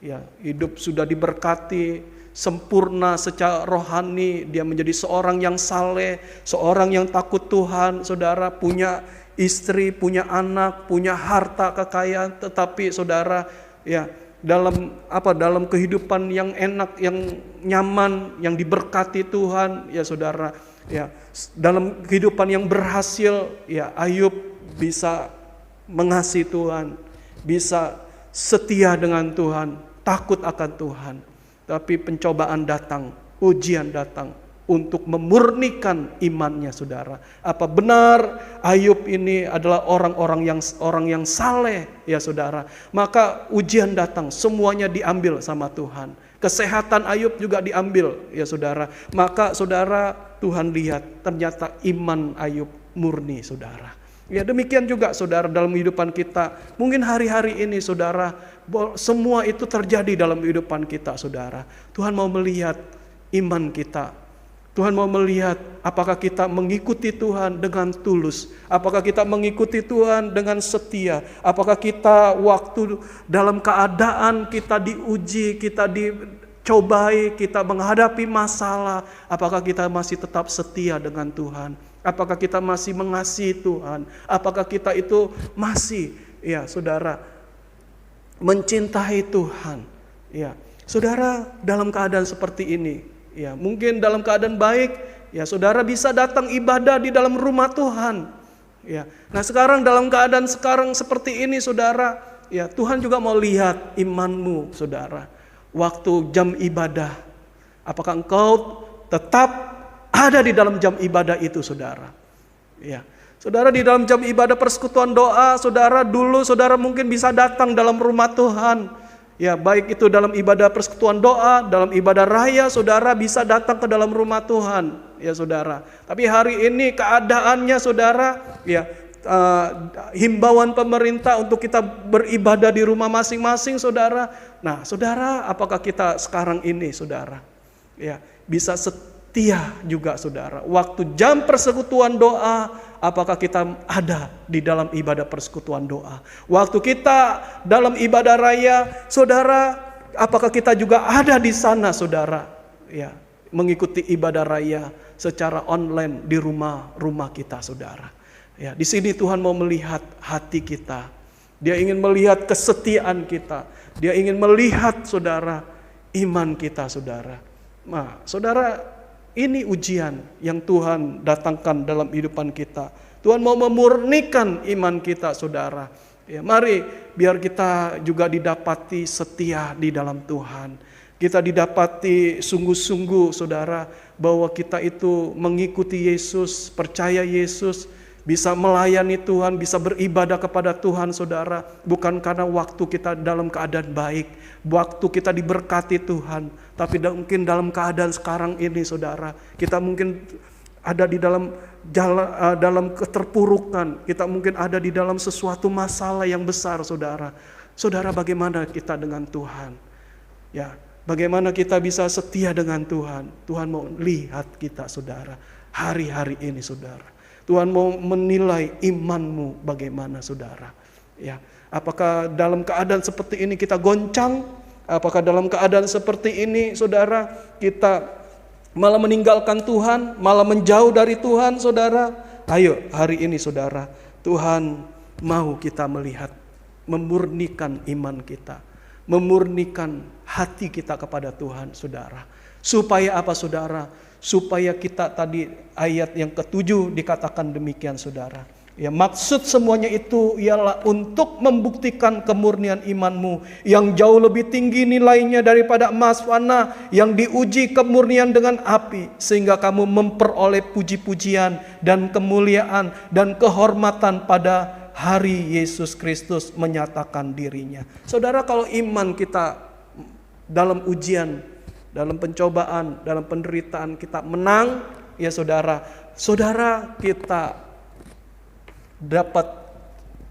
Ya, hidup sudah diberkati, sempurna secara rohani, dia menjadi seorang yang saleh, seorang yang takut Tuhan, saudara, punya istri, punya anak, punya harta kekayaan, tetapi saudara, ya, dalam kehidupan yang enak, yang nyaman, yang diberkati Tuhan, ya saudara, ya, dalam kehidupan yang berhasil, ya, Ayub bisa mengasihi Tuhan, bisa setia dengan Tuhan, takut akan Tuhan. Tapi pencobaan datang, ujian datang untuk memurnikan imannya saudara. Apa benar Ayub ini adalah orang yang saleh, ya saudara? Maka ujian datang, semuanya diambil sama Tuhan. Kesehatan Ayub juga diambil, ya saudara. Maka saudara, Tuhan lihat ternyata iman Ayub murni saudara. Ya demikian juga saudara dalam kehidupan kita. Mungkin hari-hari ini saudara, semua itu terjadi dalam kehidupan kita saudara. Tuhan mau melihat iman kita. Tuhan mau melihat apakah kita mengikuti Tuhan dengan tulus. Apakah kita mengikuti Tuhan dengan setia. Apakah kita waktu dalam keadaan kita diuji, kita dicobai, kita menghadapi masalah. Apakah kita masih tetap setia dengan Tuhan. Apakah kita masih mengasihi Tuhan? Apakah kita itu masih, ya saudara, mencintai Tuhan? Ya, saudara, dalam keadaan seperti ini, ya mungkin dalam keadaan baik, ya saudara bisa datang ibadah di dalam rumah Tuhan. Ya, nah sekarang dalam keadaan seperti ini, saudara, ya Tuhan juga mau lihat imanmu, saudara. Waktu jam ibadah, apakah engkau tetap ada di dalam jam ibadah itu saudara. Ya, saudara, di dalam jam ibadah persekutuan doa, saudara, dulu saudara mungkin bisa datang dalam rumah Tuhan. Ya, baik itu dalam ibadah persekutuan doa, dalam ibadah raya, saudara bisa datang ke dalam rumah Tuhan, ya saudara. Tapi hari ini keadaannya saudara, ya himbauan pemerintah untuk kita beribadah di rumah masing-masing saudara. Nah, saudara, apakah kita sekarang ini saudara, ya bisa setia juga saudara. Waktu jam persekutuan doa, apakah kita ada di dalam ibadah persekutuan doa? Waktu kita dalam ibadah raya, saudara, apakah kita juga ada di sana saudara? Ya, mengikuti ibadah raya secara online di rumah-rumah kita saudara. Ya, di sini Tuhan mau melihat hati kita. Dia ingin melihat kesetiaan kita. Dia ingin melihat saudara, iman kita saudara. Nah, saudara, ini ujian yang Tuhan datangkan dalam kehidupan kita. Tuhan mau memurnikan iman kita saudara. Ya, mari biar kita juga didapati setia di dalam Tuhan. Kita didapati sungguh-sungguh saudara, bahwa kita itu mengikuti Yesus, percaya Yesus, bisa melayani Tuhan, bisa beribadah kepada Tuhan saudara. Bukan karena waktu kita dalam keadaan baik, waktu kita diberkati Tuhan, tapi mungkin dalam keadaan sekarang ini saudara, kita mungkin ada di dalam keterpurukan, kita mungkin ada di dalam sesuatu masalah yang besar saudara. Saudara, bagaimana kita dengan Tuhan? Ya, bagaimana kita bisa setia dengan Tuhan? Tuhan mau lihat kita saudara, hari-hari ini saudara. Tuhan mau menilai imanmu bagaimana saudara. Ya, apakah dalam keadaan seperti ini kita goncang? Apakah dalam keadaan seperti ini saudara kita malah meninggalkan Tuhan, malah menjauh dari Tuhan saudara? Ayo hari ini saudara, Tuhan mau kita melihat, memurnikan iman kita, memurnikan hati kita kepada Tuhan, saudara. Supaya apa, saudara? Supaya kita tadi ayat yang ke-7 dikatakan demikian, saudara. Ya, maksud semuanya itu ialah untuk membuktikan kemurnian imanmu yang jauh lebih tinggi nilainya daripada emas fana yang diuji kemurnian dengan api, sehingga kamu memperoleh puji-pujian dan kemuliaan dan kehormatan pada hari Yesus Kristus menyatakan dirinya. Saudara, kalau iman kita dalam ujian, dalam pencobaan, dalam penderitaan kita menang, ya saudara kita dapat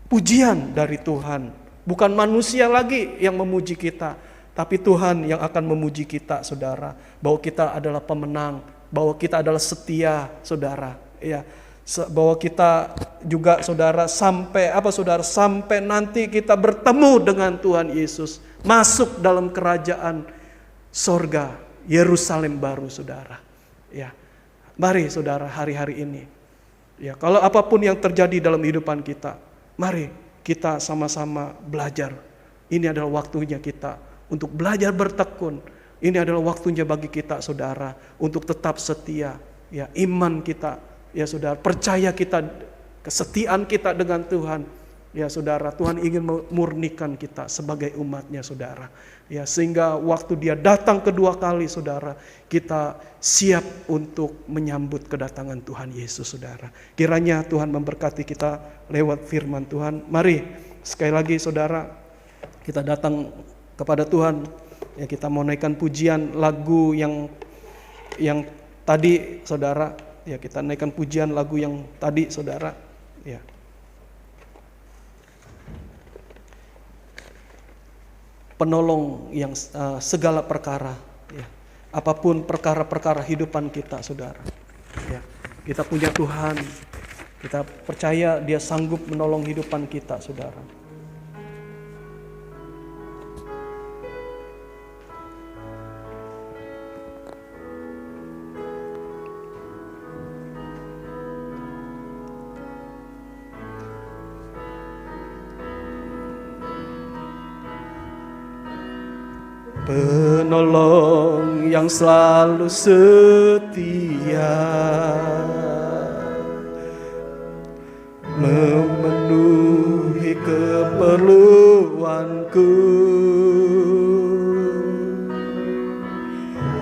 pujian dari Tuhan. Bukan manusia lagi yang memuji kita, tapi Tuhan yang akan memuji kita, saudara. Bahwa kita adalah pemenang, bahwa kita adalah setia, saudara. Ya, bahwa kita juga, saudara, sampai nanti kita bertemu dengan Tuhan Yesus, masuk dalam kerajaan sorga, Yerusalem baru, saudara. Ya, mari saudara, hari-hari ini, ya, kalau apapun yang terjadi dalam kehidupan kita, mari kita sama-sama belajar. Ini adalah waktunya kita untuk belajar bertekun. Ini adalah waktunya bagi kita, saudara, untuk tetap setia. Ya, iman kita, ya saudara, percaya kita, kesetiaan kita dengan Tuhan. Ya saudara, Tuhan ingin memurnikan kita sebagai umatnya, saudara. Ya, sehingga waktu Dia datang kedua kali, saudara, kita siap untuk menyambut kedatangan Tuhan Yesus, saudara. Kiranya Tuhan memberkati kita lewat firman Tuhan. Mari sekali lagi, saudara, kita datang kepada Tuhan. Ya, kita mau naikkan pujian lagu yang tadi, saudara. Ya, kita naikkan pujian lagu yang tadi, saudara. Ya. Penolong yang segala perkara, ya. Apapun perkara-perkara hidupan kita, saudara, ya. Kita punya Tuhan, kita percaya Dia sanggup menolong hidupan kita, saudara. Penolong yang selalu setia, memenuhi keperluanku,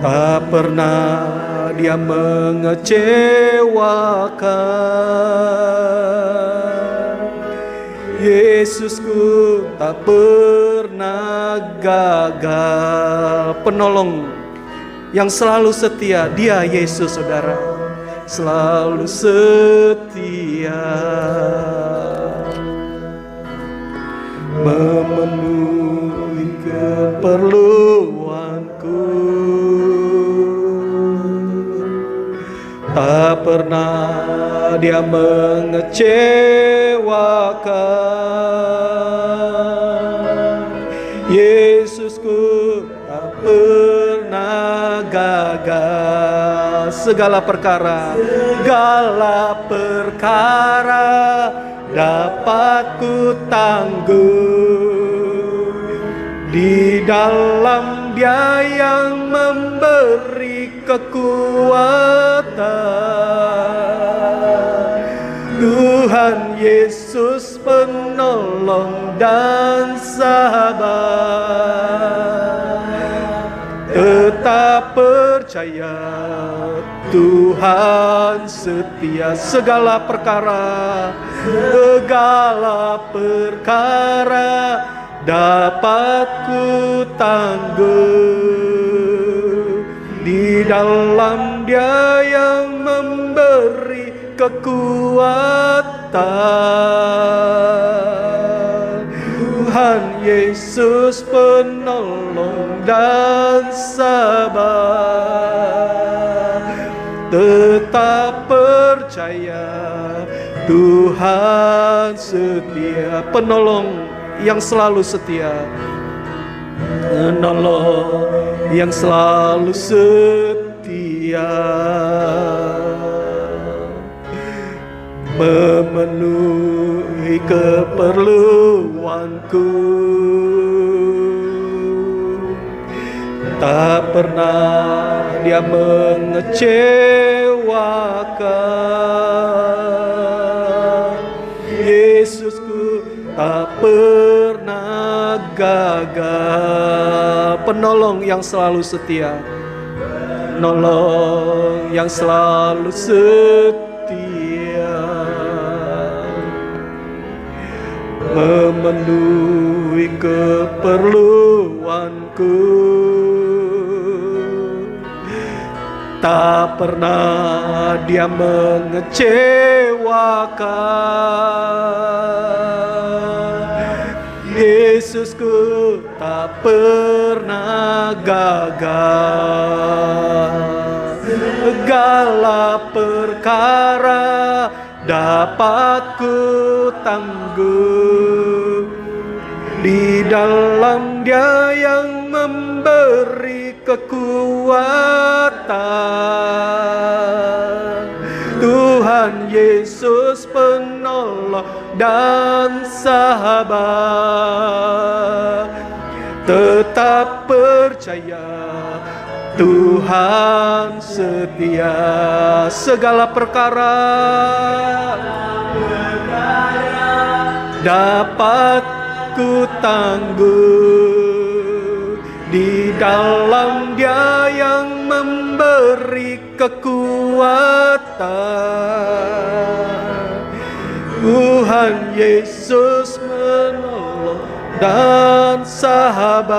tak pernah Dia mengecewakan. Yesusku tak pernah gagal. Penolong yang selalu setia, Dia Yesus, saudara, selalu setia, memenuhi keperluanku, tak pernah Dia mengecewakan. Yesusku tak pernah gagal. Segala perkara dapat ku tanggung di dalam Dia yang memberi kekuatan. Tuhan Yesus penolong dan sahabat, tetap percaya Tuhan setia. Segala perkara dapat ku tanggung di dalam Dia yang memberi kekuatan. Tuhan Yesus penolong dan sahabat, tetap percaya Tuhan setia. Penolong yang selalu setia, penolong yang selalu setia, memenuhi keperluanku, tak pernah Dia mengecewakan. Yesusku tak pernah gagal. Penolong yang selalu setia, penolong yang selalu setia, memenuhi keperluanku. Tak pernah Dia mengecewakan. Yesusku tak pernah gagal. Segala perkara dapat ku tanggung di dalam Dia yang memberi kekuatan. Tuhan Yesus penolong dan sahabat, tetap percaya Tuhan setia. Segala perkara dapat ku tanggung di dalam Dia yang memberi kekuatan. Tuhan Yesus menolong dan sahabat,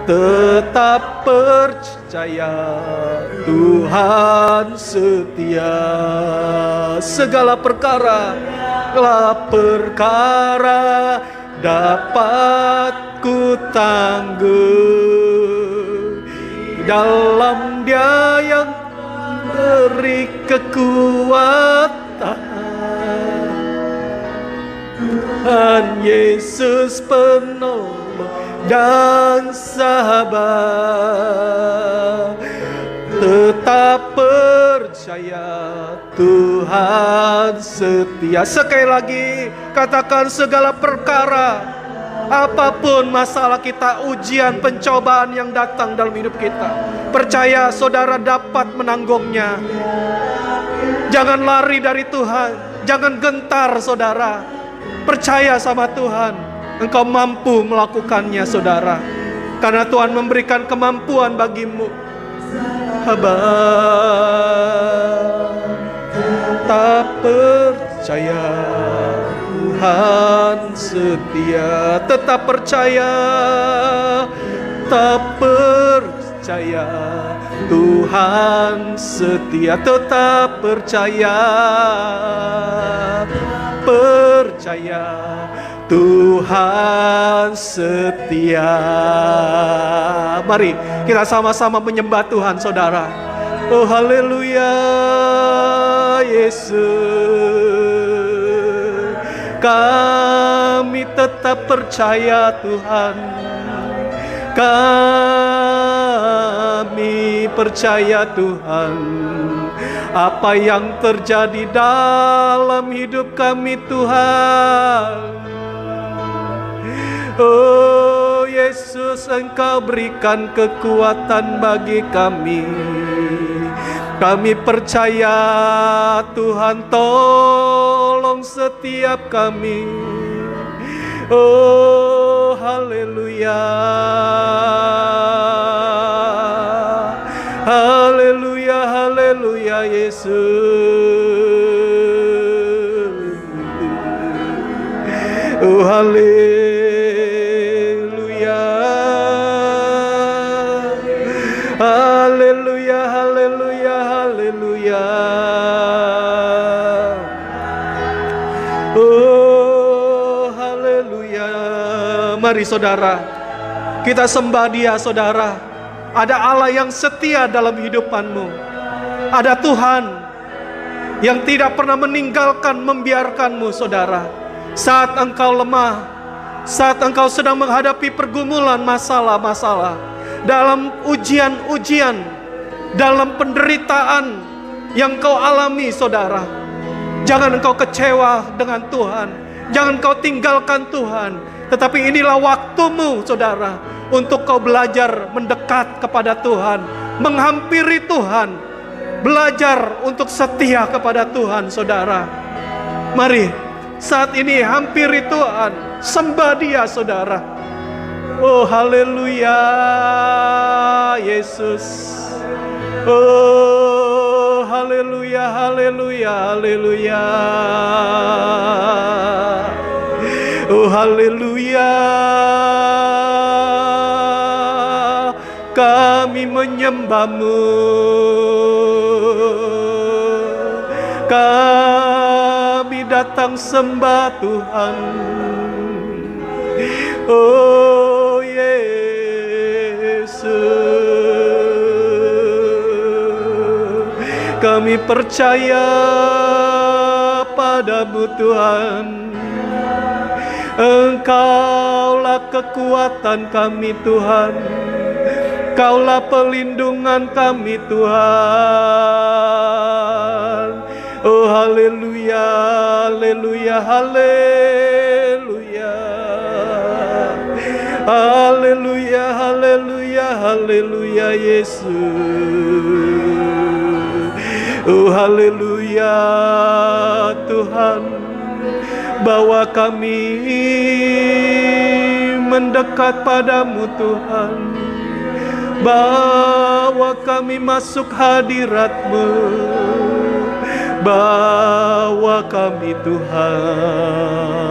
tetap percaya Tuhan setia. Segala perkara dapat ku tanggung dalam Dia yang beri kekuatan. Tuhan Yesus penolong dan sahabat, tetap percaya Tuhan setia. Sekali lagi katakan, segala perkara, apapun masalah kita, ujian, pencobaan yang datang dalam hidup kita, percaya saudara dapat menanggungnya. Jangan lari dari Tuhan, jangan gentar saudara. Percaya sama Tuhan, engkau mampu melakukannya saudara, karena Tuhan memberikan kemampuan bagimu. Tak percaya Tuhan setia, tetap percaya, tak percaya Tuhan setia, tetap percaya, percaya Tuhan setia. Mari kita sama-sama menyembah Tuhan saudara. Oh haleluya Yesus, kami tetap percaya Tuhan, kami percaya Tuhan. Apa yang terjadi dalam hidup kami Tuhan, oh Yesus, Engkau berikan kekuatan bagi kami. Kami percaya Tuhan tolong setiap kami. Oh haleluya, haleluya, haleluya Yesus. Oh haleluya, haleluya, haleluya, haleluya. Oh haleluya. Mari saudara, kita sembah Dia saudara. Ada Allah yang setia dalam hidupanmu. Ada Tuhan yang tidak pernah meninggalkan, membiarkanmu saudara. Saat engkau lemah, saat engkau sedang menghadapi pergumulan, masalah-masalah, dalam ujian-ujian, dalam penderitaan yang kau alami saudara, jangan engkau kecewa dengan Tuhan, jangan engkau tinggalkan Tuhan. Tetapi inilah waktumu saudara untuk kau belajar mendekat kepada Tuhan, menghampiri Tuhan, belajar untuk setia kepada Tuhan, saudara. Mari saat ini hampiri Tuhan, sembah Dia, saudara. Oh haleluya Yesus. Oh haleluya, haleluya, haleluya. Oh haleluya. Kami menyembah-Mu. Kami datang sembah Tuhan. Oh Yesus, kami percaya padamu Tuhan. Engkaulah kekuatan kami Tuhan, Kaulah pelindungan kami Tuhan. Oh haleluya, haleluya, haleluya. Haleluya, haleluya, haleluya Yesus. Oh haleluya Tuhan, bawa kami mendekat padamu Tuhan. Bawa kami masuk hadirat-Mu. Bawa kami Tuhan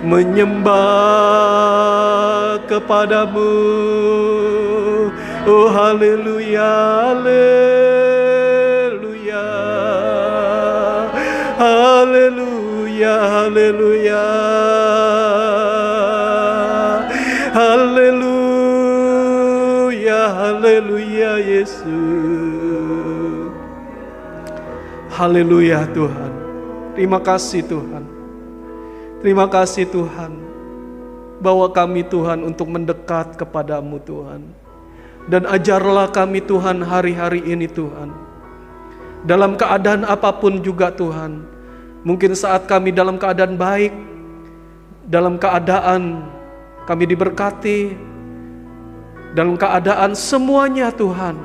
menyembah kepadamu. Oh haleluya, haleluya. Haleluya, haleluya. Haleluya, haleluya Yesus. Haleluya Tuhan. Terima kasih Tuhan. Terima kasih Tuhan. Bawa kami Tuhan untuk mendekat kepadamu Tuhan. Dan ajarlah kami Tuhan hari-hari ini Tuhan. Dalam keadaan apapun juga Tuhan. Mungkin saat kami dalam keadaan baik, dalam keadaan kami diberkati, dalam keadaan semuanya Tuhan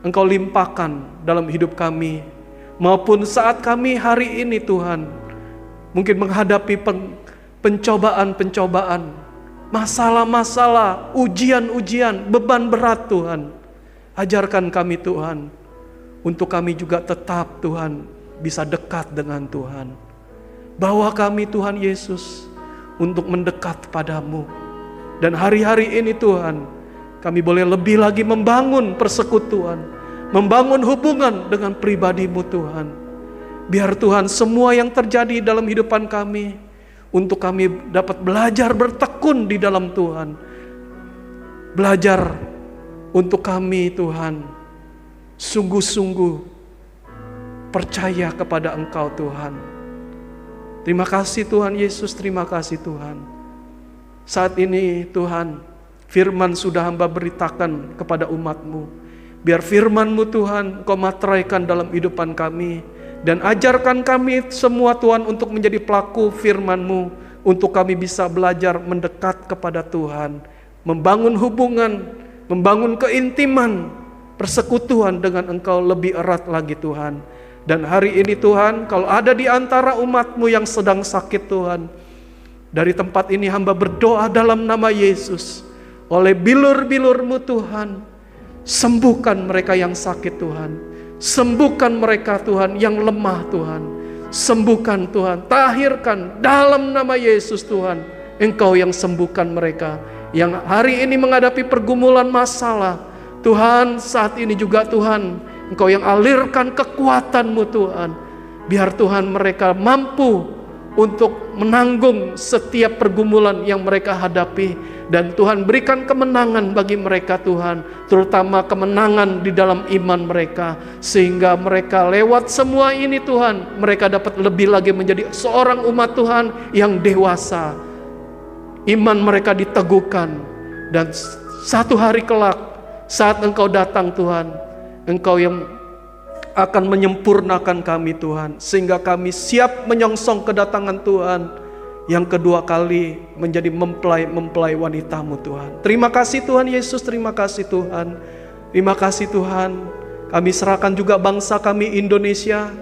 Engkau limpahkan dalam hidup kami. Maupun saat kami hari ini Tuhan mungkin menghadapi pencobaan-pencobaan, masalah-masalah, ujian-ujian, beban berat Tuhan. Ajarkan kami Tuhan, untuk kami juga tetap Tuhan bisa dekat dengan Tuhan. Bawa kami Tuhan Yesus untuk mendekat padamu. Dan hari-hari ini Tuhan, kami boleh lebih lagi membangun persekutuan, membangun hubungan dengan pribadi-Mu Tuhan. Biar Tuhan semua yang terjadi dalam hidupan kami, untuk kami dapat belajar bertekun di dalam Tuhan. Belajar untuk kami Tuhan sungguh-sungguh percaya kepada Engkau Tuhan. Terima kasih Tuhan Yesus, terima kasih Tuhan. Saat ini Tuhan, firman sudah hamba beritakan kepada umat-Mu. Biar firman-Mu Tuhan Kau materaikan dalam kehidupan kami. Dan ajarkan kami semua Tuhan untuk menjadi pelaku firman-Mu. Untuk kami bisa belajar mendekat kepada Tuhan. Membangun hubungan, membangun keintiman, persekutuan dengan Engkau lebih erat lagi Tuhan. Dan hari ini Tuhan, kalau ada di antara umat-Mu yang sedang sakit Tuhan, dari tempat ini hamba berdoa dalam nama Yesus. Oleh bilur-bilur-Mu Tuhan, sembuhkan mereka yang sakit Tuhan. Sembuhkan mereka Tuhan yang lemah Tuhan. Sembuhkan Tuhan, tahirkan dalam nama Yesus Tuhan. Engkau yang sembuhkan mereka yang hari ini menghadapi pergumulan masalah. Tuhan, saat ini juga Tuhan, Engkau yang alirkan kekuatan-Mu Tuhan. Biar Tuhan mereka mampu untuk menanggung setiap pergumulan yang mereka hadapi. Dan Tuhan berikan kemenangan bagi mereka Tuhan. Terutama kemenangan di dalam iman mereka. Sehingga mereka lewat semua ini Tuhan, mereka dapat lebih lagi menjadi seorang umat Tuhan yang dewasa. Iman mereka diteguhkan. Dan satu hari kelak saat Engkau datang Tuhan, Engkau yang akan menyempurnakan kami Tuhan. Sehingga kami siap menyongsong kedatangan Tuhan yang kedua kali menjadi mempelai wanita-Mu Tuhan. Terima kasih Tuhan Yesus, terima kasih Tuhan. Terima kasih Tuhan. Kami serahkan juga bangsa kami Indonesia.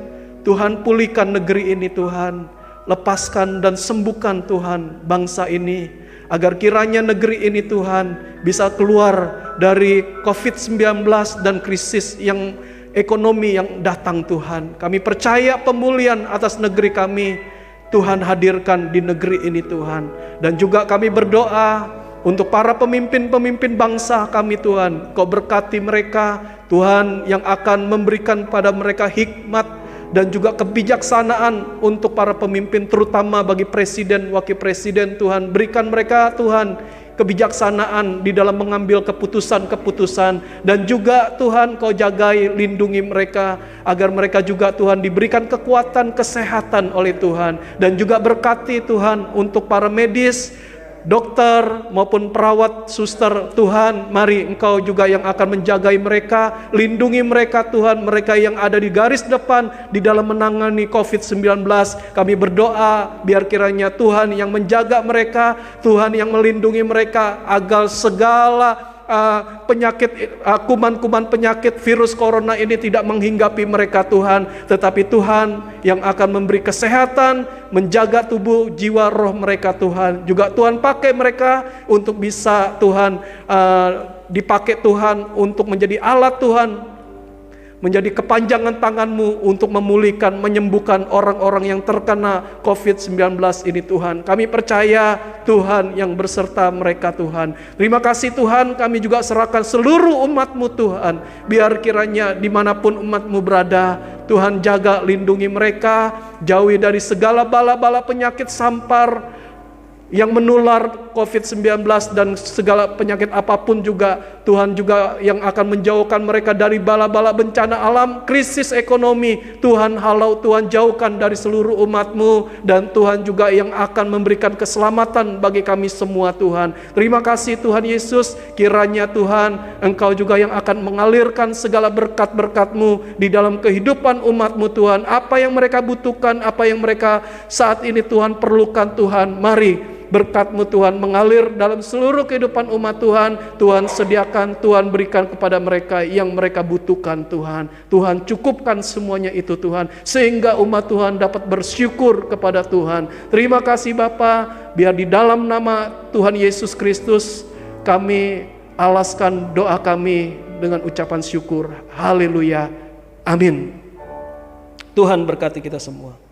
Tuhan, pulihkan negeri ini Tuhan. Lepaskan dan sembuhkan Tuhan bangsa ini, agar kiranya negeri ini Tuhan bisa keluar dari COVID-19 dan krisis yang ekonomi yang datang Tuhan. Kami percaya pemulihan atas negeri kami Tuhan hadirkan di negeri ini Tuhan. Dan juga kami berdoa untuk para pemimpin-pemimpin bangsa kami Tuhan. Kau berkati mereka Tuhan, yang akan memberikan pada mereka hikmat dan juga kebijaksanaan untuk para pemimpin, terutama bagi presiden, wakil presiden Tuhan. Berikan mereka Tuhan kebijaksanaan di dalam mengambil keputusan-keputusan. Dan juga Tuhan, Kau jagai, lindungi mereka, agar mereka juga Tuhan diberikan kekuatan, kesehatan oleh Tuhan. Dan juga berkati Tuhan untuk para medis, dokter maupun perawat, suster Tuhan. Mari Engkau juga yang akan menjagai mereka, lindungi mereka Tuhan, mereka yang ada di garis depan di dalam menangani COVID-19. Kami berdoa biar kiranya Tuhan yang menjaga mereka, Tuhan yang melindungi mereka, agar segala penyakit, kuman-kuman penyakit virus corona ini tidak menghinggapi mereka Tuhan. Tetapi Tuhan yang akan memberi kesehatan, menjaga tubuh, jiwa, roh mereka Tuhan. Juga Tuhan pakai mereka untuk bisa Tuhan dipakai Tuhan untuk menjadi alat Tuhan, menjadi kepanjangan tangan-Mu untuk memulihkan, menyembuhkan orang-orang yang terkena COVID-19 ini Tuhan. Kami percaya Tuhan yang berserta mereka Tuhan. Terima kasih Tuhan, kami juga serahkan seluruh umat-Mu Tuhan. Biar kiranya dimanapun umat-Mu berada, Tuhan jaga, lindungi mereka, jauhi dari segala bala-bala penyakit sampar yang menular COVID-19 dan segala penyakit apapun juga. Tuhan juga yang akan menjauhkan mereka dari bala-bala bencana alam, krisis ekonomi. Tuhan halau, Tuhan jauhkan dari seluruh umat-Mu. Dan Tuhan juga yang akan memberikan keselamatan bagi kami semua Tuhan. Terima kasih Tuhan Yesus. Kiranya Tuhan, Engkau juga yang akan mengalirkan segala berkat-berkat-Mu di dalam kehidupan umat-Mu Tuhan. Apa yang mereka butuhkan, apa yang mereka saat ini Tuhan perlukan Tuhan. Mari berkat-Mu Tuhan mengalir dalam seluruh kehidupan umat Tuhan. Tuhan sediakan, Tuhan berikan kepada mereka yang mereka butuhkan Tuhan. Tuhan cukupkan semuanya itu Tuhan, sehingga umat Tuhan dapat bersyukur kepada Tuhan. Terima kasih Bapa, biar di dalam nama Tuhan Yesus Kristus kami alaskan doa kami dengan ucapan syukur. Haleluya, amin. Tuhan berkati kita semua.